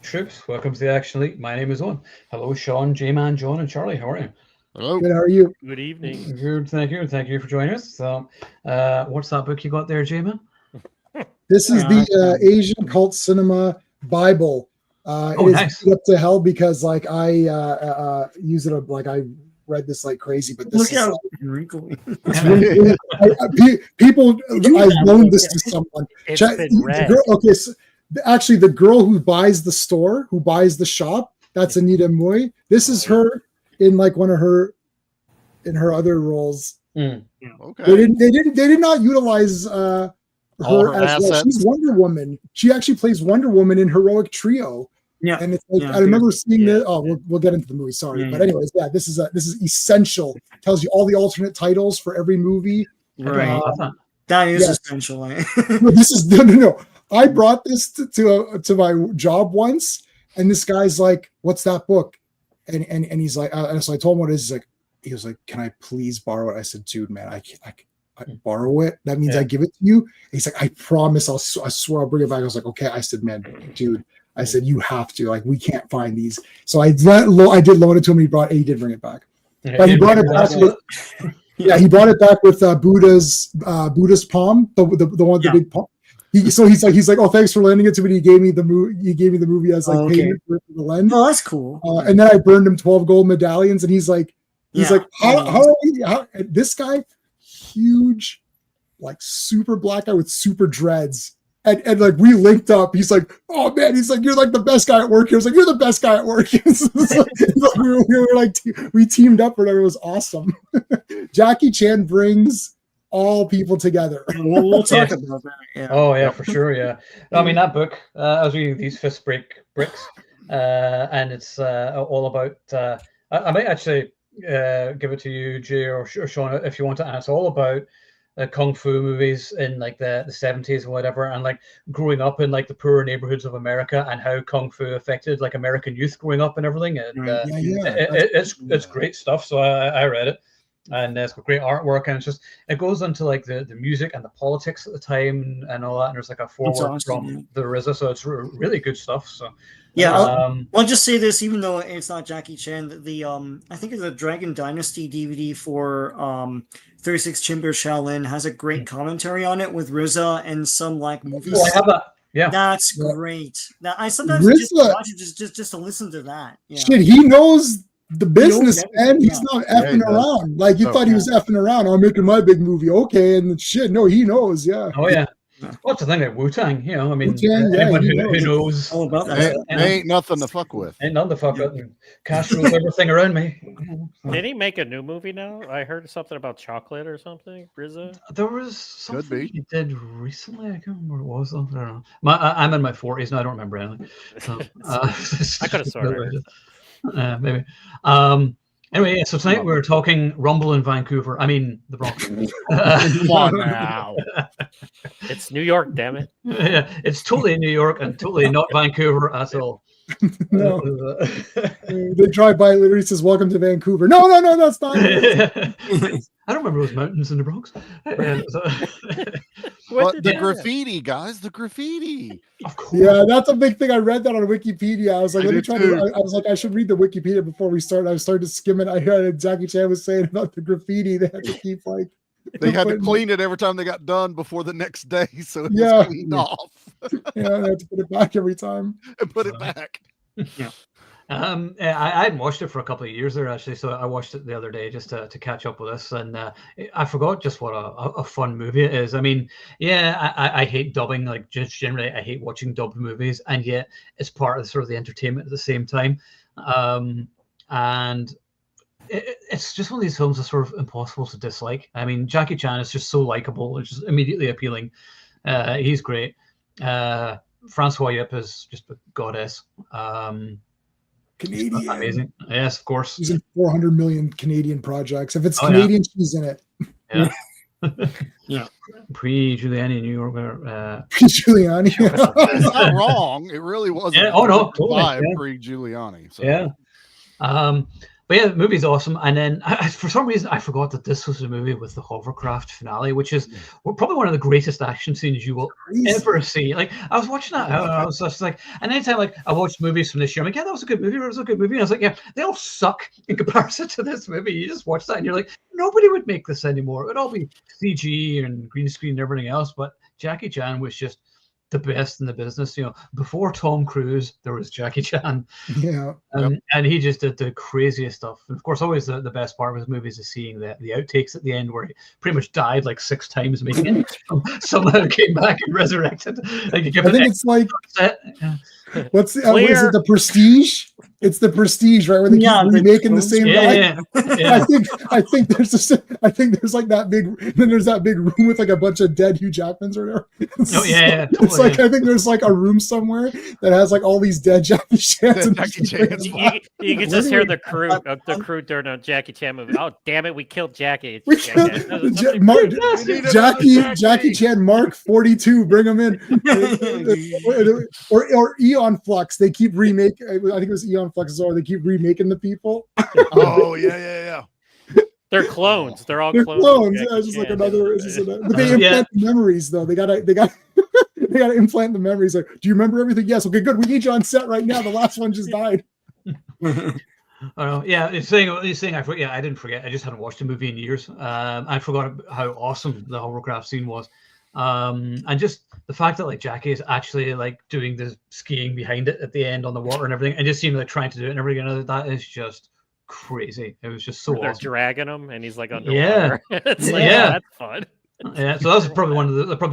Troops, welcome to the Action Elite. My name is Owen. Hello, Sean, J-Man, John, and Charlie. How are you? Hello. Good, how are you? Good evening. Good, thank you. Thank you for joining us. So, what's that book you got there, J-Man? This is the Asian Cult Cinema Bible. It is nice. up to hell because I use it I read this like crazy, but this is wrinkly. it's really, people. I loaned this to someone. It's been read. Okay, so actually, the girl who buys the store, who buys the shop, that's Anita Mui. This is her in like one of her other roles. Okay. They did not utilize her her as well. assets. She's Wonder Woman. She actually plays Wonder Woman in Heroic Trio. Yeah, and it's like I remember seeing this. Oh, we'll get into the movie. Sorry, but anyways, this is essential. Tells you all the alternate titles for every movie. Right, that is essential. No, this is no. I brought this to my job once, and this guy's like, "What's that book?" And he's like, so I told him what it is. He was like, "Can I please borrow it?" I said, "Dude, man, I borrow it. That means I give it to you." And he's like, "I promise. I swear I'll bring it back." I was like, "Okay." I said, "Man, dude." I said, "You have to. Like, we can't find these." So I did loan it to him. He did bring it back, but he brought it back with. Yeah, he brought it back with Buddha's palm, the one with the big palm. He's like, "Oh, thanks for lending it to me." He gave me the movie as like payment for the lend. Oh, that's cool. And then I burned him 12 gold medallions, and he's like, how this guy, huge, like super black guy with super dreads. And like we linked up. He's like, "Oh man," he's like, "You're like the best guy at work." He was like, "You're the best guy at work." we teamed up, and it was awesome. Jackie Chan brings all people together. We'll talk about that. Yeah. Oh yeah, for sure. Yeah, I mean that book. I was reading these fist break bricks, and it's all about. I might actually give it to you, Jay or Sean, if you want to. And it's all about kung fu movies in like the 70s or whatever, and like growing up in like the poorer neighborhoods of America and how kung fu affected like American youth growing up and everything. And it's great stuff. So I read it, and it's got great artwork, and it goes into like the music and the politics at the time and all that. And there's like a forward from the RZA, so it's really good stuff. So I'll just say this, even though it's not Jackie Chan, the I think it's a Dragon Dynasty DVD for 36 Chamber Shaolin has a great commentary on it with RZA and some like movies. Oh, I have that. Yeah, that's great. Now I sometimes RZA, just watch it just to listen to that. Yeah. Shit, he knows the business, man. He's not effing around. Like you thought he was effing around. I'm making my big movie, okay? And shit, no, he knows. Yeah. Oh yeah. What's the thing like Wu-Tang? You know, I mean, anyone who knows all about that. Ain't nothing to fuck with. Ain't nothing to fuck with. Cash rules everything around me. Did he make a new movie now? I heard something about chocolate or something. RZA? There was something he did recently. I can't remember what it was. I don't know. I'm in my 40s now. I don't remember anything. So, I could have sworn it. Maybe. Anyway, so tonight we're talking Rumble in Vancouver. I mean, the Bronx. Come on now. It's New York, damn it. Yeah, it's totally in New York and totally not Vancouver at all. No. They drive by, literally says, "Welcome to Vancouver." No, that's not. I don't remember those mountains in the Bronx. But the graffiti, guys, the graffiti. Of course. Yeah, that's a big thing. I read that on Wikipedia. I was like, I was like, I should read the Wikipedia before we start. I started to skim it. I heard Jackie Chan was saying about the graffiti. They had to keep like. They had to clean it every time they got done before the next day, so it was cleaned off. Yeah, they had to put it back every time. And put it back. Yeah. I hadn't watched it for a couple of years there actually, so I watched it the other day just to catch up with this, and I forgot just what a fun movie it is. I mean, yeah, I hate dubbing, like just generally I hate watching dubbed movies, and yet it's part of sort of the entertainment at the same time, and it's just one of these films that's sort of impossible to dislike. I mean, Jackie Chan is just so likable, it's just immediately appealing. He's great. Francois Yip is just a goddess. Canadian. Amazing. Yes, of course. He's in 400 million Canadian projects. If it's Canadian, she's in it. Yeah. Yeah. Pre-Giuliani in New York. Pre-Giuliani. It's not wrong. It really wasn't. Yeah. Oh no, totally. Pre-Giuliani. So. Yeah. But yeah, the movie's awesome. And then for some reason, I forgot that this was a movie with the hovercraft finale, which is probably one of the greatest action scenes you will ever see. Like, I was watching that, and I was just like, and anytime like I watched movies from this year, I'm like, yeah, that was a good movie. It was a good movie. And I was like, yeah, they all suck in comparison to this movie. You just watch that, and you're like, nobody would make this anymore. It'd all be CG and green screen and everything else. But Jackie Chan was just the best in the business. Before Tom Cruise, there was Jackie Chan. Yeah. And he just did the craziest stuff. And of course, always the best part of his movies is seeing the outtakes at the end where he pretty much died like 6 times making it. Somehow came back and resurrected. Like, I think it's like, what is it, The Prestige? It's The Prestige, right? Where they keep remaking the same guy. Yeah. I think there's like that big, then there's that big room with like a bunch of dead Hugh Jackmans or whatever. Totally, it's like, I think there's like a room somewhere that has like all these dead Jackie Chans. You can just hear the crew during a Jackie Chan movie. Oh, damn it, we killed Jackie. Jackie Chan Mark 42, bring him in. or Eon Flux, they keep remaking, I think it was Eon Flux, or they keep remaking the people. Oh, yeah. They're clones. They're all clones. Yeah, it's just like another. But they implant the memories, though. They got to implant the memories. Like, do you remember everything? Yes. Okay, good. We need you on set right now. The last one just died. Yeah, he's saying I forget. Yeah, I didn't forget. I just hadn't watched the movie in years. I forgot how awesome the hovercraft scene was. And just the fact that like Jackie is actually like doing the skiing behind it at the end on the water and everything, and just seeing like trying to do it and everything. That is just crazy. It was just so They're awesome. dragging him and he's like underwater. Yeah. It's like, that's fun. Yeah, so that was probably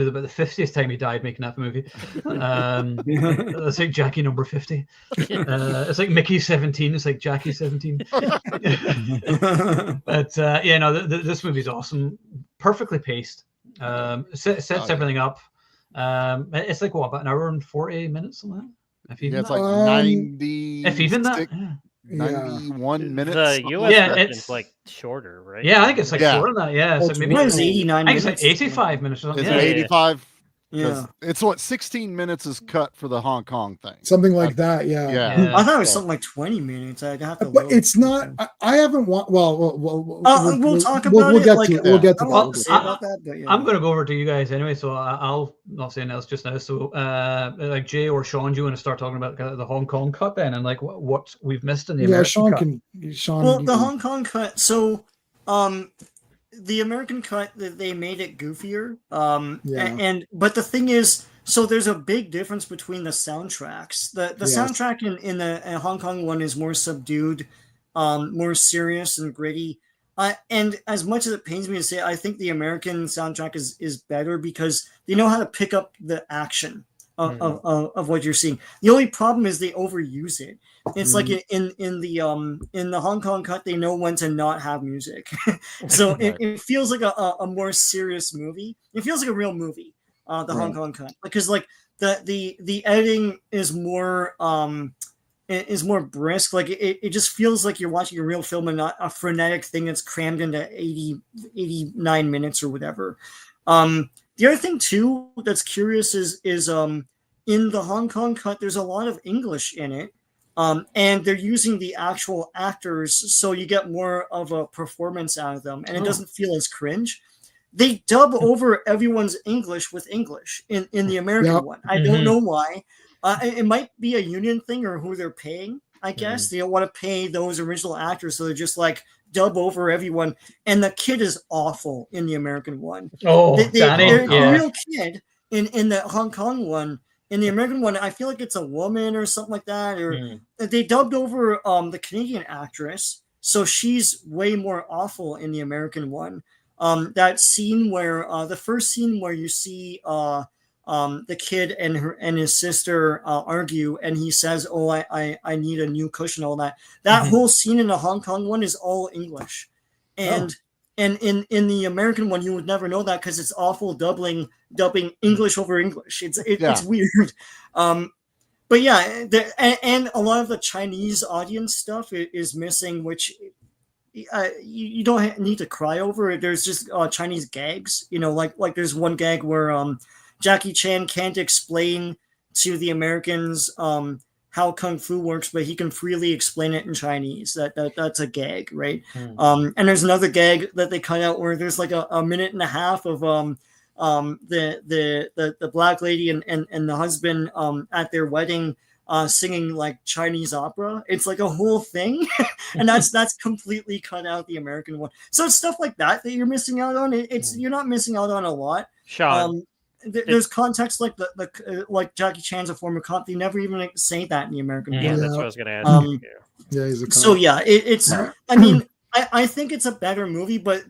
about the 50th time he died making that movie. It's like Jackie number 50. It's like Mickey 17. It's like Jackie 17. But this movie's awesome. Perfectly paced. Sets everything up. It's like what, about an hour and 40 minutes on that? If even it's like 90. If even that. 91 minutes. The US version's like shorter, right? Yeah, I think it's like shorter than that. Yeah, so maybe it's 89 minutes. I think it's like 85 minutes or something. Is it 85? Yeah. It's what 16 minutes is cut for the Hong Kong thing. Something like that, yeah. I thought it was something like 20 minutes. I'd have to but it's not. I haven't watched. Well, we'll talk about it. We'll get to that. I'm going to go over to you guys anyway, so I'll not say anything else just now. So, like Jay or Sean, do you want to start talking about the Hong Kong cut then, and like what we've missed in the American cut? Well, the Hong Kong cut. So, the American cut, they made it goofier. But the thing is, so there's a big difference between the soundtracks. The soundtrack in the Hong Kong one is more subdued, more serious and gritty. And as much as it pains me to say, I think the American soundtrack is better because they know how to pick up the action of what you're seeing. The only problem is they overuse it. It's like in the Hong Kong cut, they know when to not have music. So it feels like a more serious movie. It feels like a real movie, the Hong Kong cut, because like the editing is more brisk. Like it just feels like you're watching a real film and not a frenetic thing that's crammed into 89 minutes or whatever. The other thing too that's curious is in the Hong Kong cut, there's a lot of English in it. And they're using the actual actors, so you get more of a performance out of them, and it doesn't feel as cringe. They dub over everyone's English with English in the American one. I don't know why. It might be a union thing or who they're paying, I guess. They don't want to pay those original actors, so they're just like dub over everyone. And the kid is awful in the American one. They're a real kid in the Hong Kong one. In the American one, I feel like it's a woman or something like that. Or they dubbed over the Canadian actress, so she's way more awful in the American one. That scene where the first scene where you see the kid and his sister argue, and he says, "Oh, I need a new cushion," all that. That whole scene in the Hong Kong one is all English, and in the American one, you would never know that because it's awful dubbing English over English. It's weird. But yeah, and a lot of the Chinese audience stuff is missing, which you don't need to cry over it. There's just Chinese gags, like there's one gag where Jackie Chan can't explain to the Americans how kung fu works, but he can freely explain it in Chinese. That's a gag, right? And there's another gag that they cut out where there's like a minute and a half of the black lady and the husband at their wedding singing like Chinese opera. It's like a whole thing, and that's completely cut out the American one. So it's stuff like that you're missing out on. You're not missing out on a lot. Sean, there's context like like Jackie Chan's a former cop. They never even say that in the American one. Yeah, that's what I was going to ask. Yeah, he's a cop. So yeah, it's. I mean, I think it's a better movie, but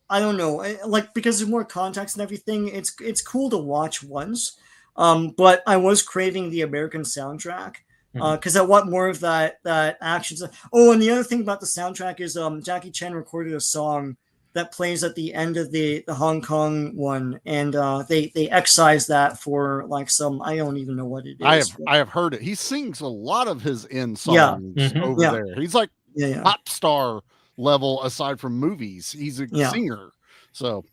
I don't know, like because there's more context and everything. It's cool to watch once. But I was craving the American soundtrack because I want more of that action. Oh, and the other thing about the soundtrack is Jackie Chan recorded a song that plays at the end of the Hong Kong one, and they excised that for like some, I don't even know what it is. I have heard it. He sings a lot of his end songs over there. He's like pop star level aside from movies. He's a singer. So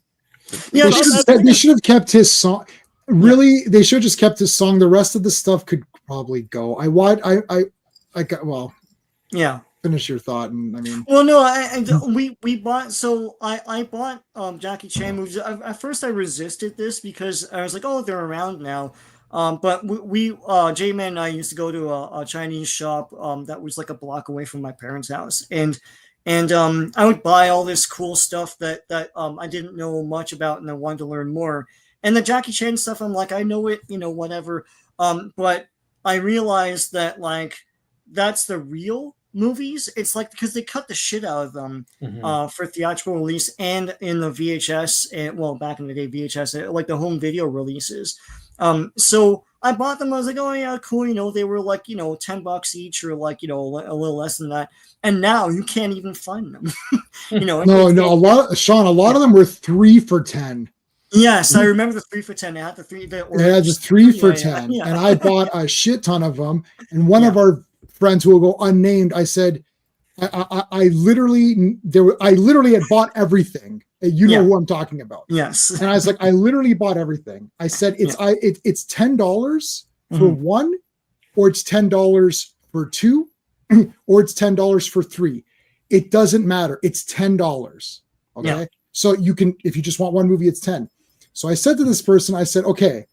yeah, they should have kept his song. Really, they should have just kept his song. The rest of the stuff could probably go. Finish your thought, and I mean, well, no, we bought. So I bought Jackie Chan movies. At first, I resisted this because I was like, oh, they're around now. But we J-Man and I used to go to a Chinese shop that was like a block away from my parents' house, and I would buy all this cool stuff that I didn't know much about, and I wanted to learn more. And the Jackie Chan stuff, I'm like, I know it, whatever. But I realized that like that's the real movies. It's like because they cut the shit out of them for theatrical release and in the VHS and back in the day VHS, like the home video releases. So I bought them. I was like, oh yeah, cool. They were like $10 each or like a little less than that. And now you can't even find them. No, a lot of them were 3 for $10. Yes, I remember the 3 for $10. They had just 3 for $10, yeah. And I bought a shit ton of them. And one of our friends who will go unnamed, I said, I literally had bought everything. You know who I'm talking about. Yes. And I was like, I literally bought everything. I said it's $10 for one, or it's $10 for two, or it's $10 for three. It doesn't matter. It's $10. Okay. Yeah. So you can, if you just want one movie, it's 10. So I said to this person, I said, okay,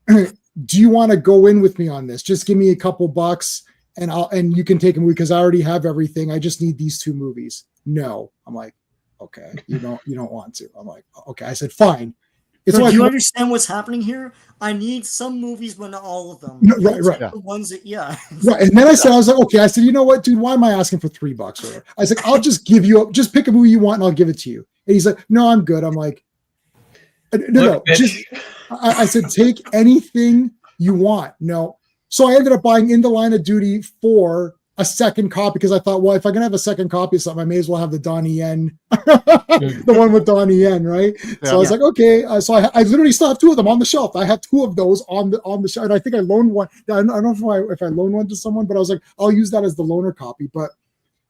do you want to go in with me on this? Just give me a couple bucks and you can take a movie because I already have everything. I just need these 2 movies. No. I'm like, okay, you don't want to. I'm like, okay. I said, fine. Do you understand what's happening here? I need some movies, but not all of them. No, right. The ones that, Right. And then I was like, okay. I said, you know what, dude, why am I asking for $3 or whatever? I was like, I'll just just pick a movie you want and I'll give it to you. And he's like, no, I'm good. I'm like, no. I said, take anything you want. No. So I ended up buying In the Line of Duty for a second copy because I thought, well, if I'm going to have a second copy of something, I may as well have the Donnie Yen, the one with Donnie Yen, right? Yeah, so I was like, okay. So I literally still have 2 of them on the shelf. I have 2 of those on the shelf. And I think I loaned one. I don't know if I loaned one to someone, but I was like, I'll use that as the loaner copy. But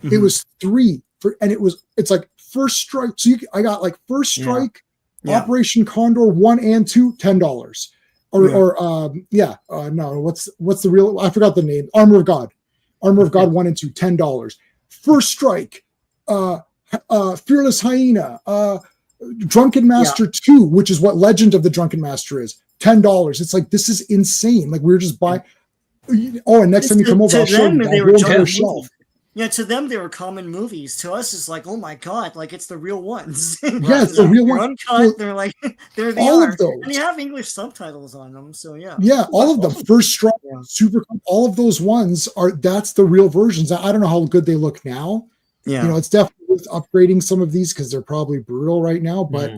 it was 3 it's like First Strike. So I got like First Strike, Operation Condor 1 and 2, $10. What's the real? I forgot the name. Armor of God 1 and 2, $10. First Strike, Fearless Hyena, Drunken Master 2, which is what Legend of the Drunken Master is, $10. It's like, this is insane. Like, we were just buying. Oh, and next time you come over, I'll show you that whole shelf. Yeah, to them they were common movies. To us, it's like, oh my god, like it's the real ones. Yeah, it's the real ones. Uncut. They're like, they're all of those, and they have English subtitles on them. So yeah, all of them. First Strike, Super, all of those ones that's the real versions. I don't know how good they look now. Yeah, it's definitely worth upgrading some of these because they're probably brutal right now. But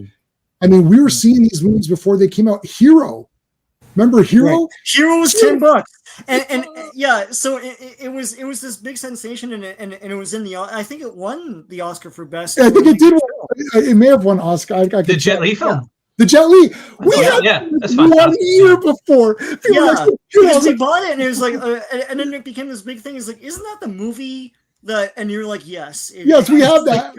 I mean, we were seeing these movies before they came out. Hero. Remember Hero? Right. Hero was $10, and so it was this big sensation, and it was in the. I think it won the Oscar for best. Yeah, I think it did. It may have won Oscar. The Jet Li film. Yeah. The Jet Li. We had that's 1 year before. Because we bought it, and it was like, and then it became this big thing. It's like, isn't that the movie? And you're like, yes, yes, we have that.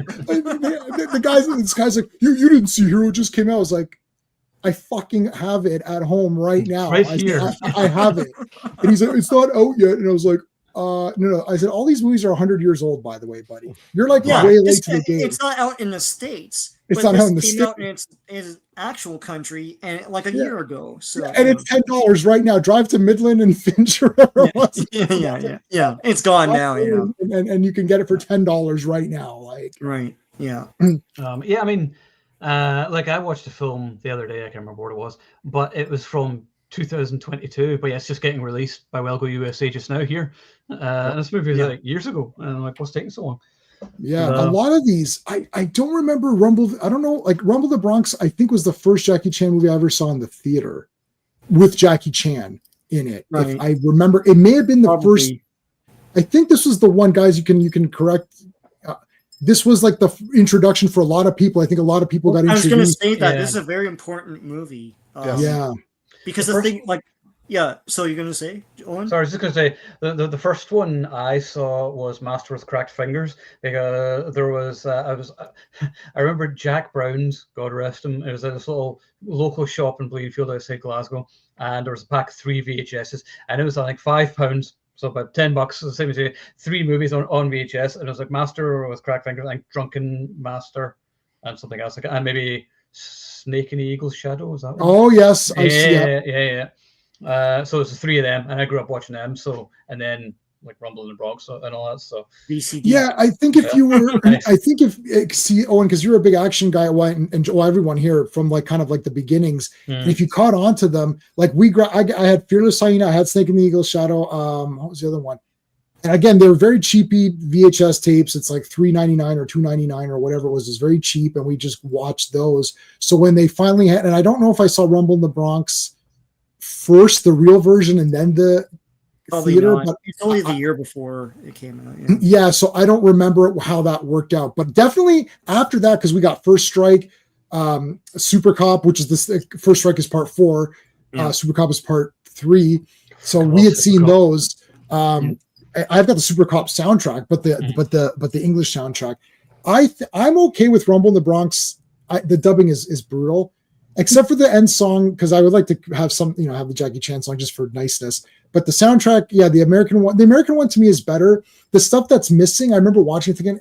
This guy's like, you didn't see Hero, it just came out. I was like, I fucking have it at home right now. Right here. I have it. And he's like, it's not out yet. And I was like, no. I said, all these movies are 100 years old, by the way, buddy. You're like way late to the game. It's not out in the States. It's not out in the States. Out in its actual country and like a year ago. So and it's $10 right now. Drive to Midland and Finch or whatever it was. Yeah. It's gone now. Yeah. And you can get it for $10 right now. Like right. Yeah. I mean, like I watched a film the other day. I can't remember what it was, but it was from 2022. But yeah, it's just getting released by Well Go USA just now here. And this movie was like years ago. And I'm like, what's taking so long? Yeah, a lot of these. I don't remember Rumble. I don't know. Like Rumble the Bronx, I think was the first Jackie Chan movie I ever saw in the theater with Jackie Chan in it. Right. If I remember, it may have been the first. I think this was the one, guys. You can correct. This was like the introduction for a lot of people. I think a lot of people got introduced. I was going to say that this is a very important movie. Because the thing, like, so you're going to say, Owen? Sorry, I was just going to say, the first one I saw was Master with Cracked Fingers, because there was, I remember Jack Brown's, God rest him, it was at this little local shop in Bleedfield outside Glasgow, and there was a pack of 3 VHSs, and it was like £5, so about $10, the same as you, 3 movies on VHS, and it was like Master with Cracked Fingers, like Drunken Master, and something else, and maybe Snake and the Eagle's Shadow, is that one? Oh, yes. I see yeah. So it's the 3 of them, and I grew up watching them. So, and then like Rumble in the Bronx and all that. So, BCD. Yeah, I think if you were, I think if see Owen, because you're a big action guy, and everyone here from like kind of like the beginnings. And if you caught on to them, like I had Fearless Hyena, I had Snake in the Eagle's Shadow. What was the other one? And again, they were very cheapy VHS tapes. It's like $3.99 or $2.99 or whatever it was. It's very cheap, and we just watched those. So when they finally had, and I don't know if I saw Rumble in the Bronx first, the real version, and then the theater. But it's only the year before it came out. Yeah, so I don't remember how that worked out, but definitely after that, because we got First Strike, Super Cop, which is the First Strike is part 4, Super Cop is part 3. So we had seen those. I've got the Super Cop soundtrack, but the English soundtrack. I'm okay with Rumble in the Bronx. The dubbing is brutal, except for the end song, because I would like to have some, have the Jackie Chan song just for niceness. But the soundtrack, the American one to me is better. The stuff that's missing, I remember watching thinking,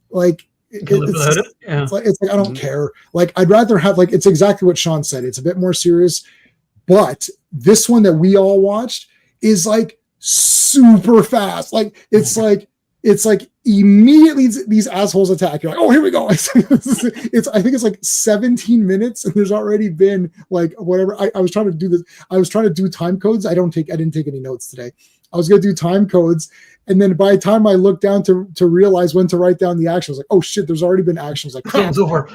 like it's like I don't care. Like I'd rather have it's exactly what Sean said. It's a bit more serious, but this one that we all watched is like super fast. Like it's like immediately these assholes attack. You're like, oh, here we go. I think it's like 17 minutes, and there's already been like whatever. I was trying to do this. I was trying to do time codes. I didn't take any notes today. I was going to do time codes, and then by the time I looked down to realize when to write down the action, I was like, oh shit, there's already been actions. Like it's over.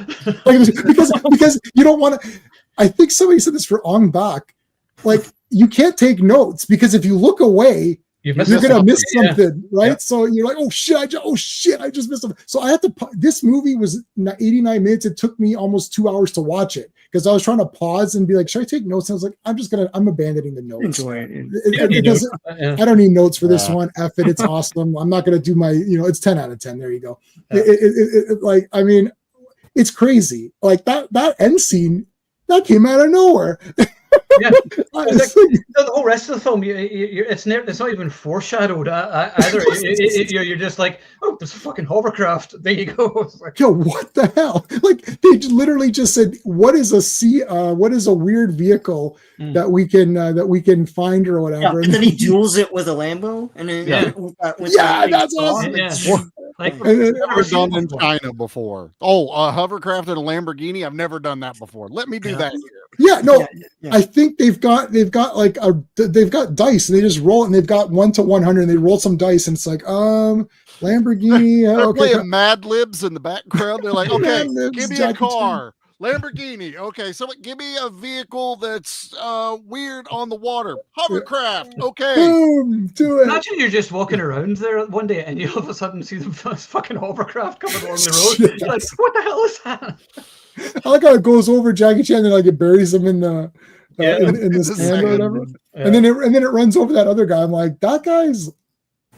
because you don't want to. I think somebody said this for Ong Bak. Like you can't take notes, because if you look away, you're gonna miss something, right? Yeah. So you're like, oh shit, I just missed something. So I had to. This movie was 89 minutes. It took me almost 2 hours to watch it, because I was trying to pause and be like, should I take notes? And I was like, I'm abandoning the notes. Enjoy it. I don't need notes for this one. F it. It's awesome. I'm not gonna do my. It's 10 out of 10. There you go. Like, I mean, it's crazy. Like that end scene that came out of nowhere. Yeah, the whole rest of the film, it's not even foreshadowed either. You're just like, oh, there's a fucking hovercraft. There you go. Like, yo, what the hell? Like they literally just said, what is a weird vehicle that we can find or whatever? Yeah, and then he duels it with a Lambo, and then that's awesome. Yeah. Like, I've never done in China before. Oh, a hovercraft and a Lamborghini. I've never done that before. Let me do that here. Yeah, no, I think they've got dice, and they just roll it, and they've got 1 to 100, and they roll some dice, and it's like, Lamborghini. They're playing Mad Libs in the background. They're like, okay, give me a car. Lamborghini. Okay, so give me a vehicle that's weird on the water. Hovercraft. Okay. Boom, do it. Imagine you're just walking around there one day, and you all of a sudden see the fucking hovercraft coming along the road. You're like, what the hell is that? I like how it goes over Jackie Chan and like it buries him in the in the sand or whatever, and then it runs over that other guy. I'm like, that guy's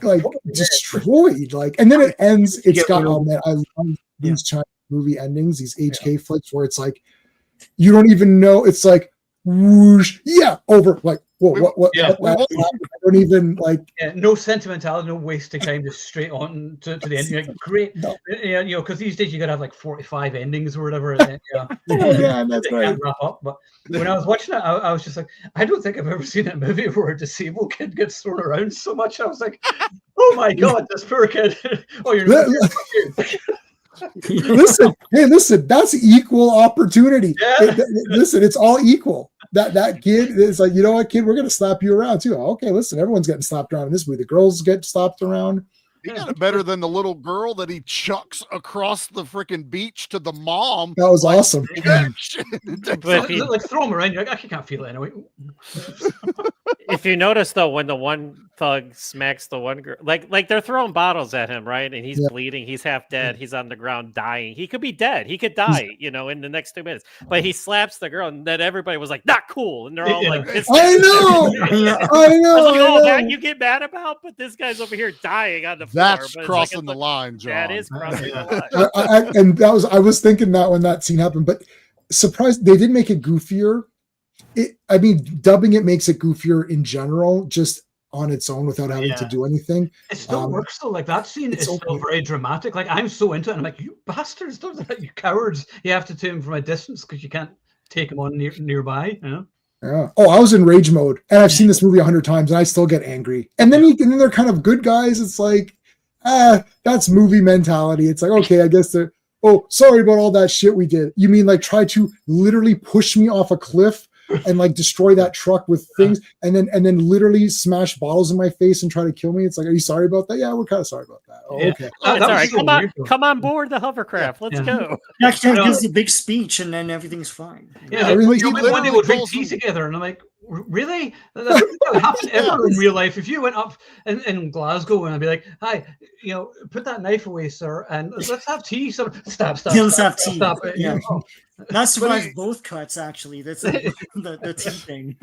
like destroyed. Like, and then it ends. It's got I love these Chinese movie endings, these HK flicks where it's like you don't even know. It's like whoosh, yeah, over. Like, whoa, what? Yeah. I don't even like. Yeah, no sentimentality, no wasting time, just straight on to the end. You're like, great, No. you know, because these days you gotta have like 45 endings or whatever. And, you know, Yeah, that's they right. can't wrap up. But when I was watching it, I was just like, I don't think I've ever seen a movie where a disabled kid gets thrown around so much. I was like, oh my god, this poor kid. Oh, you're not Listen, that's equal opportunity. Yeah. Listen, it's all equal. That kid is like, you know what, kid, we're gonna slap you around too. Okay, listen, everyone's getting slapped around in this movie. The girls get slapped around. He got it better than the little girl that he chucks across the freaking beach to the mom. That was awesome. Like throw him around. You're like, I can't feel it anyway. If you notice though, when the one thug smacks the one girl, like they're throwing bottles at him, right? And he's bleeding, he's half dead, he's on the ground dying. He could be dead, he could die, you know, in the next 2 minutes. But he slaps the girl, and then everybody was like, not cool. And they're all like, I know. I was like, oh, that you get mad about, but this guy's over here dying on the floor. That's but crossing the line, John. That is crossing the line. And I was thinking that when that scene happened, but surprised they didn't make it goofier. I mean, dubbing it makes it goofier in general, just on its own without having to do anything. It still works though. Like that scene is still very dramatic. Like I'm so into it. I'm like, you bastards, don't do that, you cowards. You have to take him from a distance because you can't take him on nearby. You know? Yeah. Oh, I was in rage mode, and I've seen this movie 100 times, and I still get angry. And then then they're kind of good guys. It's like, that's movie mentality. It's like, okay, I guess they're. Oh, sorry about all that shit we did. You mean like try to literally push me off a cliff and like destroy that truck with things, and then literally smash bottles in my face and try to kill me? It's like, are you sorry about that? Yeah, we're kind of sorry about that. Oh, okay. It's all right. Come on board the hovercraft. Let's go. Actually, gives a big speech, and then everything's fine. Yeah, when they would drink tea together, and I'm like, really? That would happen ever in real life. If you went up in Glasgow and I'd be like, hi, you know, put that knife away, sir, and let's have tea. So stop. Let's have tea. Stop. Yeah. That survives both cuts, actually. That's the tea thing.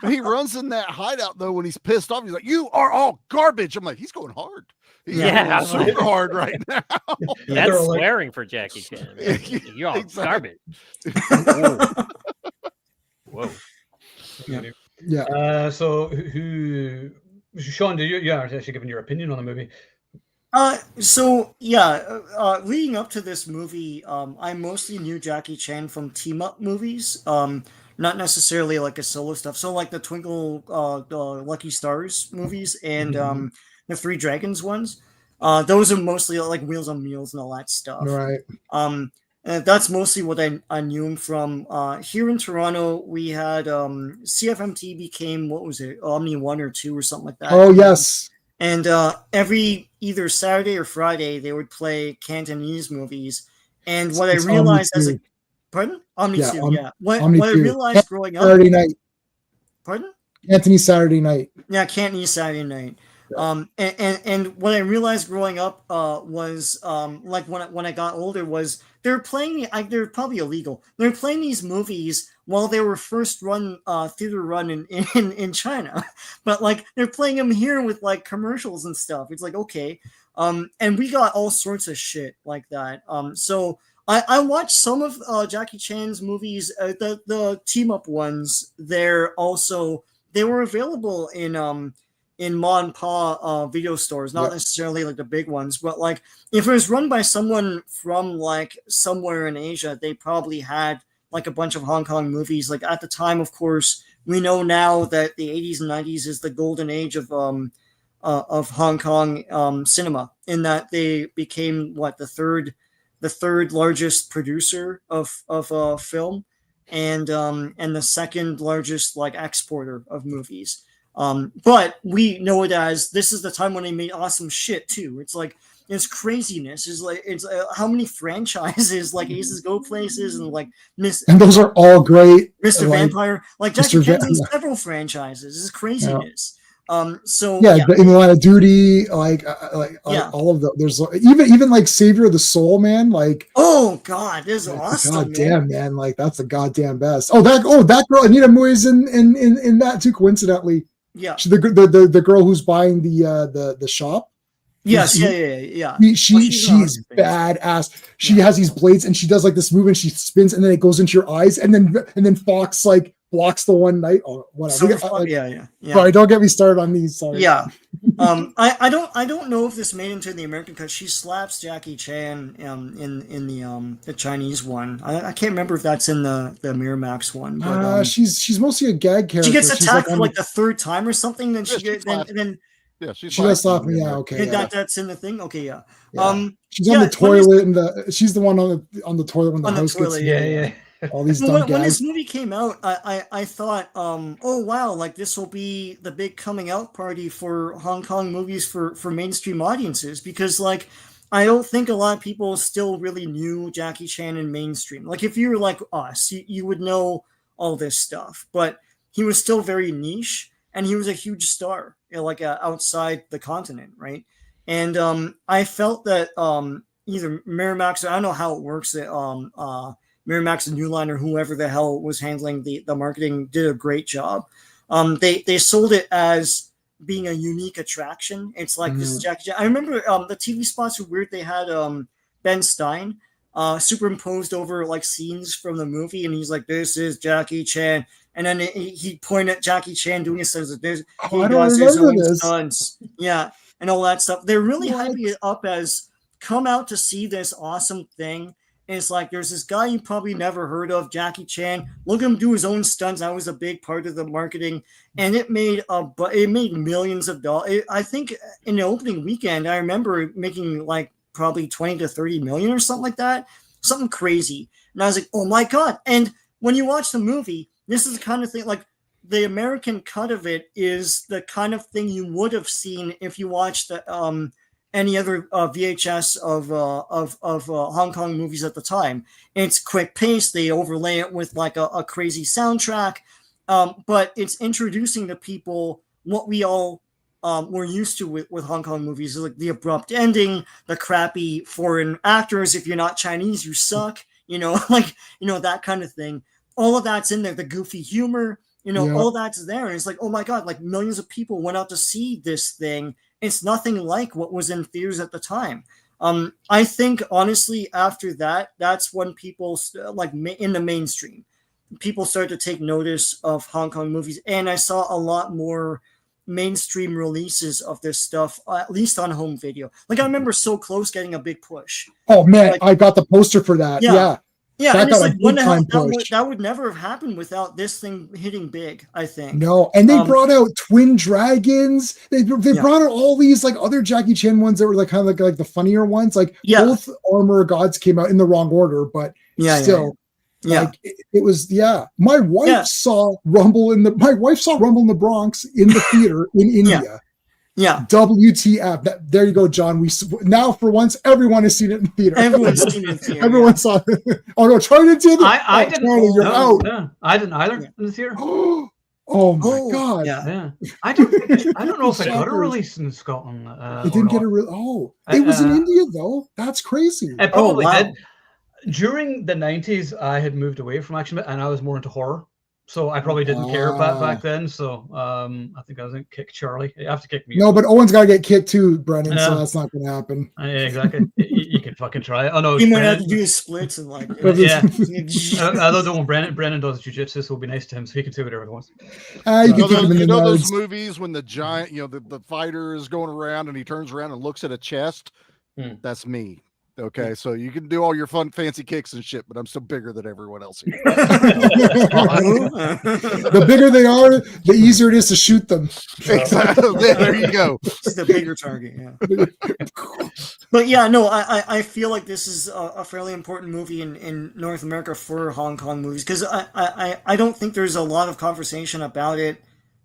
He runs in that hideout, though, when he's pissed off. He's like, you are all garbage. I'm like, he's going hard. He's going super hard right now. That's swearing for Jackie Chan. You're all garbage. Whoa. Yeah. So who Sean, you are actually giving your opinion on the movie. Leading up to this movie, I mostly knew Jackie Chan from team up movies, not necessarily like a solo stuff. So like the Twinkle Lucky Stars movies and the Three Dragons ones. Those are mostly like Wheels on Meals and all that stuff. Right. That's mostly what I knew him from. Here in Toronto, we had CFMT became, what was it, Omni 1 or 2 or something like that. Oh, yes. And every either Saturday or Friday, they would play Cantonese movies. And what I realized as a... Pardon? Omni 2, yeah. What I realized growing up... Saturday night. Pardon? Cantonese Saturday night. Yeah, Cantonese Saturday night. And what I realized growing up was like when I got older was they're playing they're probably illegal. They're playing these movies while they were first run theater run in China, but like they're playing them here with like commercials and stuff. It's like, okay, and we got all sorts of shit like that. So I watched some of Jackie Chan's movies, the team up ones. They were available in Ma and Pa video stores, not necessarily like the big ones, but like if it was run by someone from like somewhere in Asia, they probably had like a bunch of Hong Kong movies. Like at the time, of course, we know now that the 80s and 90s is the golden age of Hong Kong cinema, in that they became the third largest producer of film, and the second largest like exporter of movies. But we know it as this is the time when they made awesome shit too. It's like it's craziness. It's how many franchises like Aces Go Places and like and those are all great. Mr. Vampire, like Jackie Chan's in several franchises. This is craziness. In Line of Duty, like all of them. There's even like Savior of the Soul, man. Like, oh god, this is awesome. Goddamn, man. Like that's the goddamn best. That girl Anita Mui's in that too. Coincidentally, yeah. She's the girl who's buying the shop. Yes, yeah. She's badass. She has these blades and she does like this move and she spins and then it goes into your eyes and then Fox like blocks the one night or whatever. Yeah. Sorry, don't get me started on these. Sorry. Yeah. I don't know if this made into the American cut. She slaps Jackie Chan in the Chinese one. I can't remember if that's in the Miramax one. But, she's mostly a gag character. She gets attacked for like the third time or something. Then she does slap me. Yeah, okay. That's in the thing. Okay, yeah. She's on the toilet and she's the one on the toilet when the house gets all these dumb when guys. this movie came out, I thought, oh wow, like this will be the big coming out party for Hong Kong movies for mainstream audiences, because like I don't think a lot of people still really knew Jackie Chan in mainstream. Like if you were like us, you would know all this stuff, but he was still very niche and he was a huge star, like outside the continent, right? And I felt that either Miramax, I don't know how it works, that Miramax and New Line or whoever the hell was handling the marketing did a great job. They sold it as being a unique attraction. It's like this Jackie Chan. I remember the TV spots were weird. They had Ben Stein superimposed over like scenes from the movie, and he's like, "This is Jackie Chan," and then he pointed at Jackie Chan doing his stunts. He does his own stunts, yeah, and all that stuff. They're really hyping it up as come out to see this awesome thing. And it's like there's this guy you probably never heard of, Jackie Chan. Look at him do his own stunts. That was a big part of the marketing, and it made millions of dollars. I think in the opening weekend, I remember making like probably 20 to 30 million or something like that, something crazy. And I was like, oh my god! And when you watch the movie, this is the kind of thing like the American cut of it is the kind of thing you would have seen if you watched the any other VHS of Hong Kong movies at the time. It's quick pace. They overlay it with like a crazy soundtrack, but it's introducing to people what we all were used to with Hong Kong movies, like the abrupt ending, the crappy foreign actors. If you're not Chinese, you suck. That kind of thing. All of that's in there. The goofy humor, all that's there. And it's like, oh my god, like millions of people went out to see this thing. It's nothing like what was in theaters at the time. I think, honestly, after that, that's when people, in the mainstream, people started to take notice of Hong Kong movies. And I saw a lot more mainstream releases of this stuff, at least on home video. Like, I remember So Close getting a big push. Oh, man, I got the poster for that. Yeah. Yeah, and it's like, when the hell that would never have happened without this thing hitting big, I think. No, and they brought out Twin Dragons. They brought out all these like other Jackie Chan ones that were like kind of like the funnier ones. Like both Armor of Gods came out in the wrong order, but still. Like it was My wife saw Rumble in the Bronx in the theater in India. Yeah. WTF. There you go, John. Now for once everyone has seen it in theater. Everyone's seen it in theater. Everyone saw it. Oh no, Charlie did it. I didn't. Charlie, you're out. No, I didn't either in the theater. Oh my god. Yeah. I don't know if it got a release in Scotland. It didn't get a release. It was in India though. That's crazy. It probably did. During the 90s, I had moved away from action and I was more into horror. So I probably didn't care back then. So I think I was going to kick Charlie. You have to kick me. No, but Owen's got to get kicked too, Brennan. So that's not going to happen. Yeah, exactly. You can fucking try it. Oh no, you might have to do his splits and like. Although the one Brennan does jiu-jitsu, so we'll be nice to him, so he can do whatever he wants. You know those movies when the giant, the fighter is going around and he turns around and looks at a chest. That's me. Okay, so you can do all your fun, fancy kicks and shit, but I'm still bigger than everyone else here. The bigger they are, the easier it is to shoot them. Exactly. There you go. It's the bigger target, But I feel like this is a fairly important movie in North America for Hong Kong movies, because I don't think there's a lot of conversation about it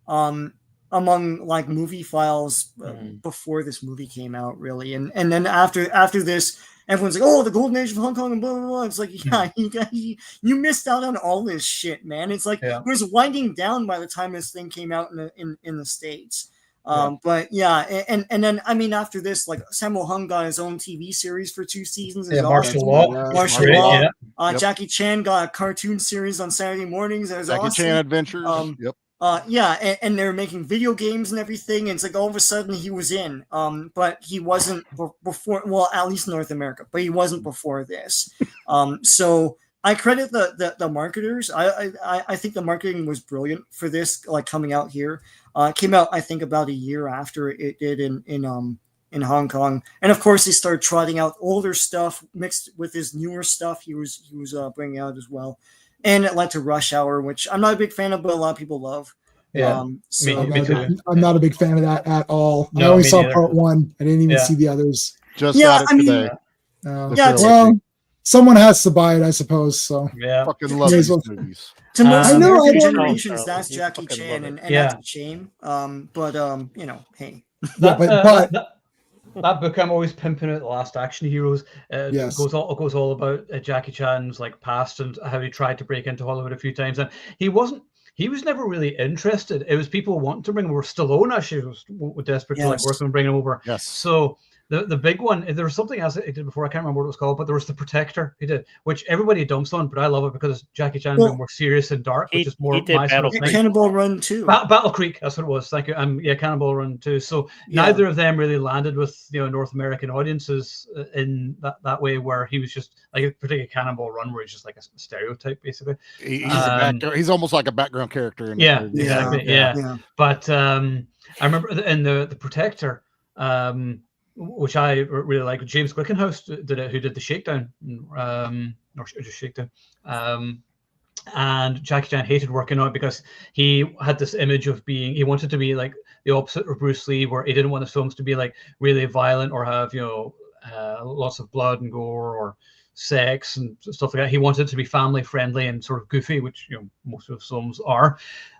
among like movie files before this movie came out, really. And then after this, everyone's like, oh, the golden age of Hong Kong and blah, blah, blah. It's like, you missed out on all this shit, man. It's like it was winding down by the time this thing came out in the States. But and then, I mean, after this, like Sammo Hung got his own TV series for 2 seasons. Martial Law. Jackie Chan got a cartoon series on Saturday mornings. That was Jackie Chan Adventures. and they're making video games and everything, and it's like all of a sudden he was in, but he wasn't before. Well, at least North America, but he wasn't before this. So I credit the marketers. I think the marketing was brilliant for this, like coming out here. It came out, I think, about a year after it did in Hong Kong, and of course they started trotting out older stuff mixed with his newer stuff he was bringing out as well. And it led to Rush Hour, which I'm not a big fan of, but a lot of people love. Yeah, I'm not a big fan of that at all. No, I only saw neither. part 1. I didn't even see the others. Just got it today. Well, someone has to buy it, I suppose. So yeah, fucking love these movies. To most American I generations, that's Jackie Chan, and that's a shame. But you know, hey. That book, I'm always pimping out The Last Action Heroes. Goes all about Jackie Chan's like past and how he tried to break into Hollywood a few times, and he was never really interested. It was people wanting to bring him over. Stallone actually was desperate to like work and bring him over. Yes. So the big one, there was something else he did before. I can't remember what it was called, but there was The Protector he did, which everybody dumps on, but I love it because Jackie Chan being more serious and dark, which is more my sort of thing. Cannonball Run 2. Battle Creek, that's what it was. Thank you. Cannonball Run 2. So neither of them really landed with North American audiences in that way, where he was just like, particularly Cannonball Run, where he's just like a stereotype basically. He's almost like a background character. Exactly. Yeah. But I remember in the Protector, which I really like. James Glickenhaus did it, who did the Shakedown, or just Shakedown. And Jackie Chan hated working on it because he had this image of he wanted to be like the opposite of Bruce Lee, where he didn't want his films to be like really violent or have lots of blood and gore or sex and stuff like that. He wanted it to be family friendly and sort of goofy, which most of his films are.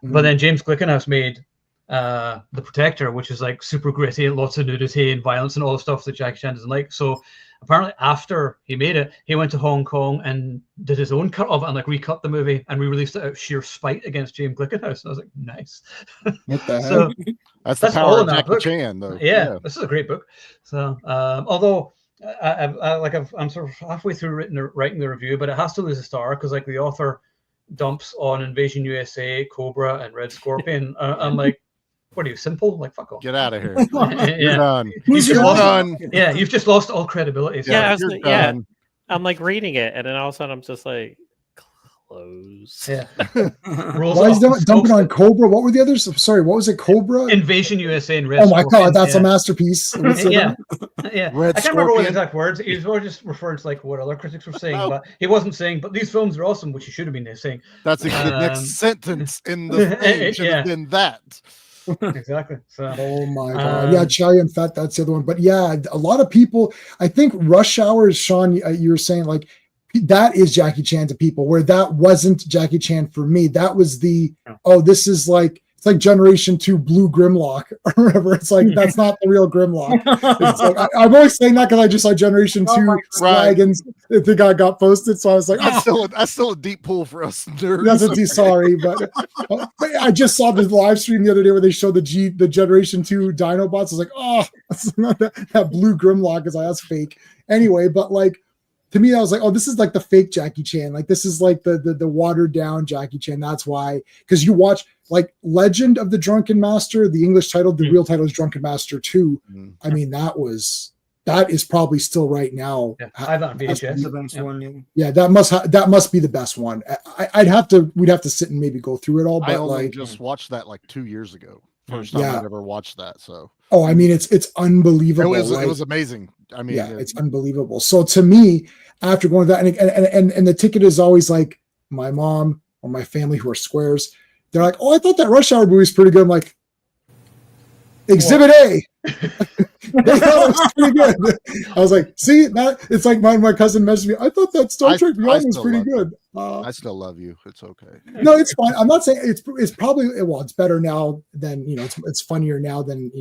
Mm-hmm. But then James Glickenhaus made The Protector, which is like super gritty and lots of nudity and violence and all the stuff that Jackie Chan doesn't like. So apparently after he made it, he went to Hong Kong and did his own cut of it and like recut the movie and re-released it out of sheer spite against James Glickenhaus. And I was like, nice. What the hell? That's the power of Jackie Chan, though. Yeah, this is a great book. So although I'm sort of halfway through writing the review, but it has to lose a star because like the author dumps on Invasion USA, Cobra, and Red Scorpion. I'm like, what are you, simple? Like, fuck off. Get out of here. You're done. You've just lost all credibility. So. I'm like reading it, and then all of a sudden I'm just like, close. Yeah. Why is dumping on Cobra? What were the others? Sorry, what was it? Cobra? Invasion USA and Red Oh my God, that's a masterpiece. Yeah. I can't remember what the exact words. He was more just referring to like what other critics were saying, but he wasn't saying, but these films are awesome, which he should have been saying. That's the next sentence in the thing should have been that. Exactly. So, oh my God. Chow Yun-fat, that's the other one. But yeah, a lot of people, I think Rush Hour is, Sean, you were saying like, that is Jackie Chan to people, where that wasn't Jackie Chan for me. That was this is like, it's like Generation 2 Blue Grimlock or whatever. It's like, that's not the real Grimlock. It's like, I'm always saying that because I just saw Generation 2 flag and the thing got posted. So I was like, that's still a deep pull for us nerds. That's sorry, but I just saw the live stream the other day where they showed the Generation 2 Dinobots. I was like, that's not that Blue Grimlock that's fake. Anyway, but like, to me, I was like, this is like the fake Jackie Chan. Like, this is like the watered down Jackie Chan. That's why, because you watch like Legend of the Drunken Master, the English title, the real title is Drunken Master 2. I mean, that is probably still right now. Yeah, I thought VHS the best one. Yeah, that must be the best one. We'd have to sit and maybe go through it all. But I only just watched that like 2 years ago. First time I'd ever watched that. So. Oh, I mean, it's unbelievable. It was amazing. I mean, it's unbelievable. So to me, after going to that, and the ticket is always like my mom or my family who are squares. They're like, I thought that Rush Hour movie was pretty good. I'm like, Exhibit A. They thought it was pretty good. I was like, see, that it's like my cousin messaged me. I thought that Star Trek Beyond was pretty good. I still love you. It's okay. No, it's fine. I'm not saying it's probably it's better now than it's funnier now than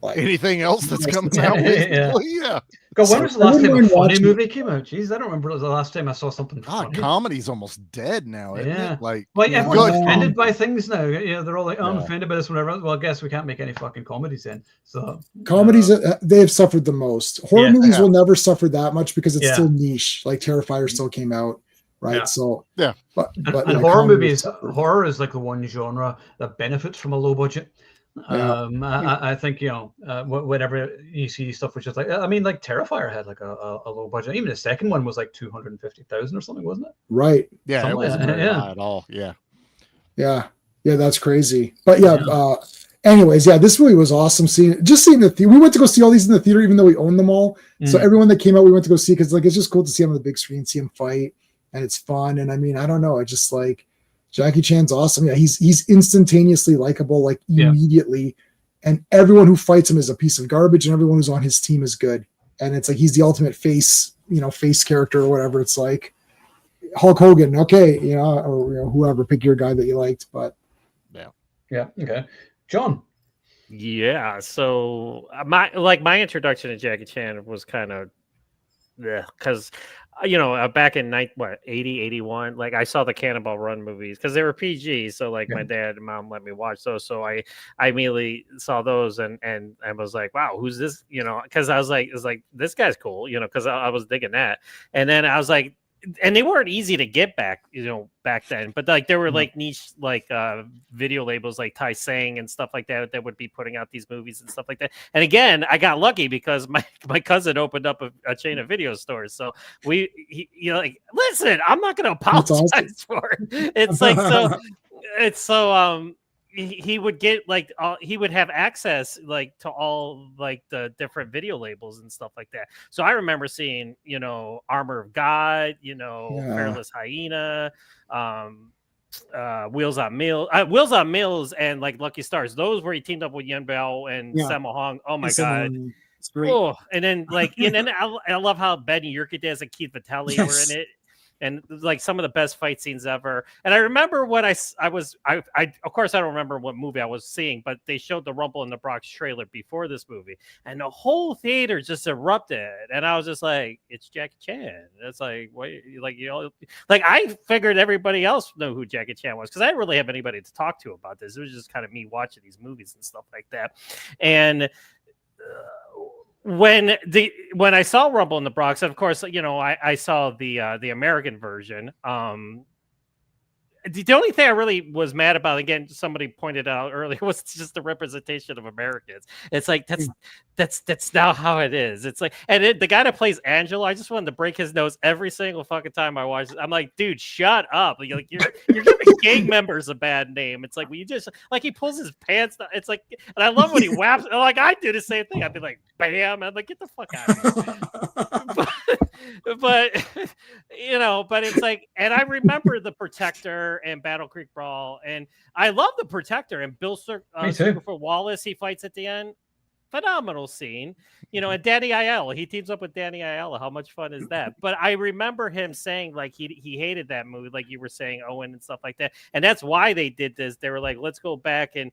like anything else that's coming out. Yeah. God, when was the last time a funny movie came out? Jeez, I don't remember the last time I saw something funny. Comedy's almost dead now, isn't it? Like everyone's offended by things now. They're all like, I'm offended by this, whatever. Well, I guess we can't make any fucking comedies then. So comedies, they've suffered the most. Horror movies will never suffer that much because it's still niche. Like Terrifier still came out. right? Yeah. So yeah, but and horror movies, horror is like the one genre that benefits from a low budget. Yeah. I think, whenever you see stuff which is like, I mean, like Terrifier had like a low budget. Even the second one was like 250,000 or something, wasn't it? Right. Yeah, Something it wasn't like that, very high at all. Yeah. Yeah. Yeah, that's crazy. But anyways, this movie was awesome. Seeing the theater. We went to go see all these in the theater, even though we own them all. So everyone that came out, we went to go see, because like it's just cool to see him on the big screen, see him fight, and it's fun. And I mean, I don't know, I just like Jackie Chan's awesome. Yeah, he's instantaneously likable, like immediately. And everyone who fights him is a piece of garbage, and everyone who's on his team is good. And it's like he's the ultimate face character or whatever. It's like Hulk Hogan, okay, or whoever, pick your guy that you liked. But yeah, okay, John. Yeah, so my introduction to Jackie Chan was kind of because back in 80, 81, like I saw the Cannonball Run movies because they were PG, so like my dad and mom let me watch those, so I immediately saw those and I was like, wow, who's this, because I was like, this guy's cool, because I was digging that. And then I was like, and they weren't easy to get back then, but like there were like niche video labels like Tai Sang and stuff like that would be putting out these movies and stuff like that. And again, I got lucky because my cousin opened up a chain of video stores, so he like, listen, I'm not going to apologize for it. It's like so he would get like he would have access like to all like the different video labels and stuff like that. So I remember seeing Armor of God, Fearless Hyena, Wheels on Mills, and like Lucky Stars. Those where he teamed up with Yen Bao and Sammo Hung. Oh my god, it's great. Oh, and then like and then I love how Ben Urquidez and Keith Vitelli were in it. And like some of the best fight scenes ever. And I remember when I of course I don't remember what movie I was seeing, but they showed the Rumble in the Bronx trailer before this movie, and the whole theater just erupted. And I was just like, it's Jackie Chan. It's like, wait, like like I figured everybody else knew who Jackie Chan was because I didn't really have anybody to talk to about this. It was just kind of me watching these movies and stuff like that. And when I saw Rumble in the Bronx, of course, I saw the American version. The only thing I really was mad about, again, somebody pointed out earlier, was just the representation of Americans. It's like that's now how it is. It's like, and the guy that plays Angelo, I just wanted to break his nose every single fucking time I watch it. I'm like, dude, shut up! Like you're giving gang members a bad name. It's like, well, you just like he pulls his pants down. It's like, and I love when he whaps. Like I do the same thing. I'd be like, bam! I'm like, get the fuck out of here. but it's like, and I remember The Protector and Battle Creek Brawl, and I love The Protector and Bill for Wallace. He fights at the end. Phenomenal scene, and Danny Aiello. He teams up with Danny Aiello. How much fun is that? But I remember him saying like he hated that movie, like you were saying, Owen, and stuff like that. And that's why they did this. They were like, let's go back and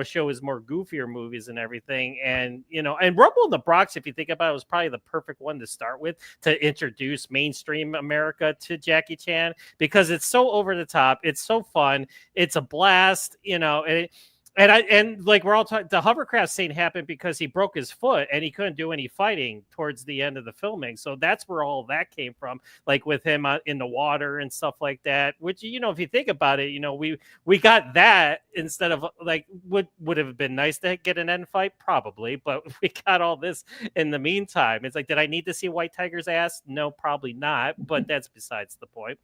show his more goofier movies and everything. And and Rumble in the Bronx, if you think about it, was probably the perfect one to start with to introduce mainstream America to Jackie Chan, because it's so over the top, it's so fun, it's a blast, And like we're all talking, the hovercraft scene happened because he broke his foot and he couldn't do any fighting towards the end of the filming. So that's where all that came from, like with him in the water and stuff like that. Which if you think about it, we got that instead of like would have been nice to get an end fight, probably, but we got all this in the meantime. It's like, did I need to see White Tiger's ass? No, probably not. But that's besides the point.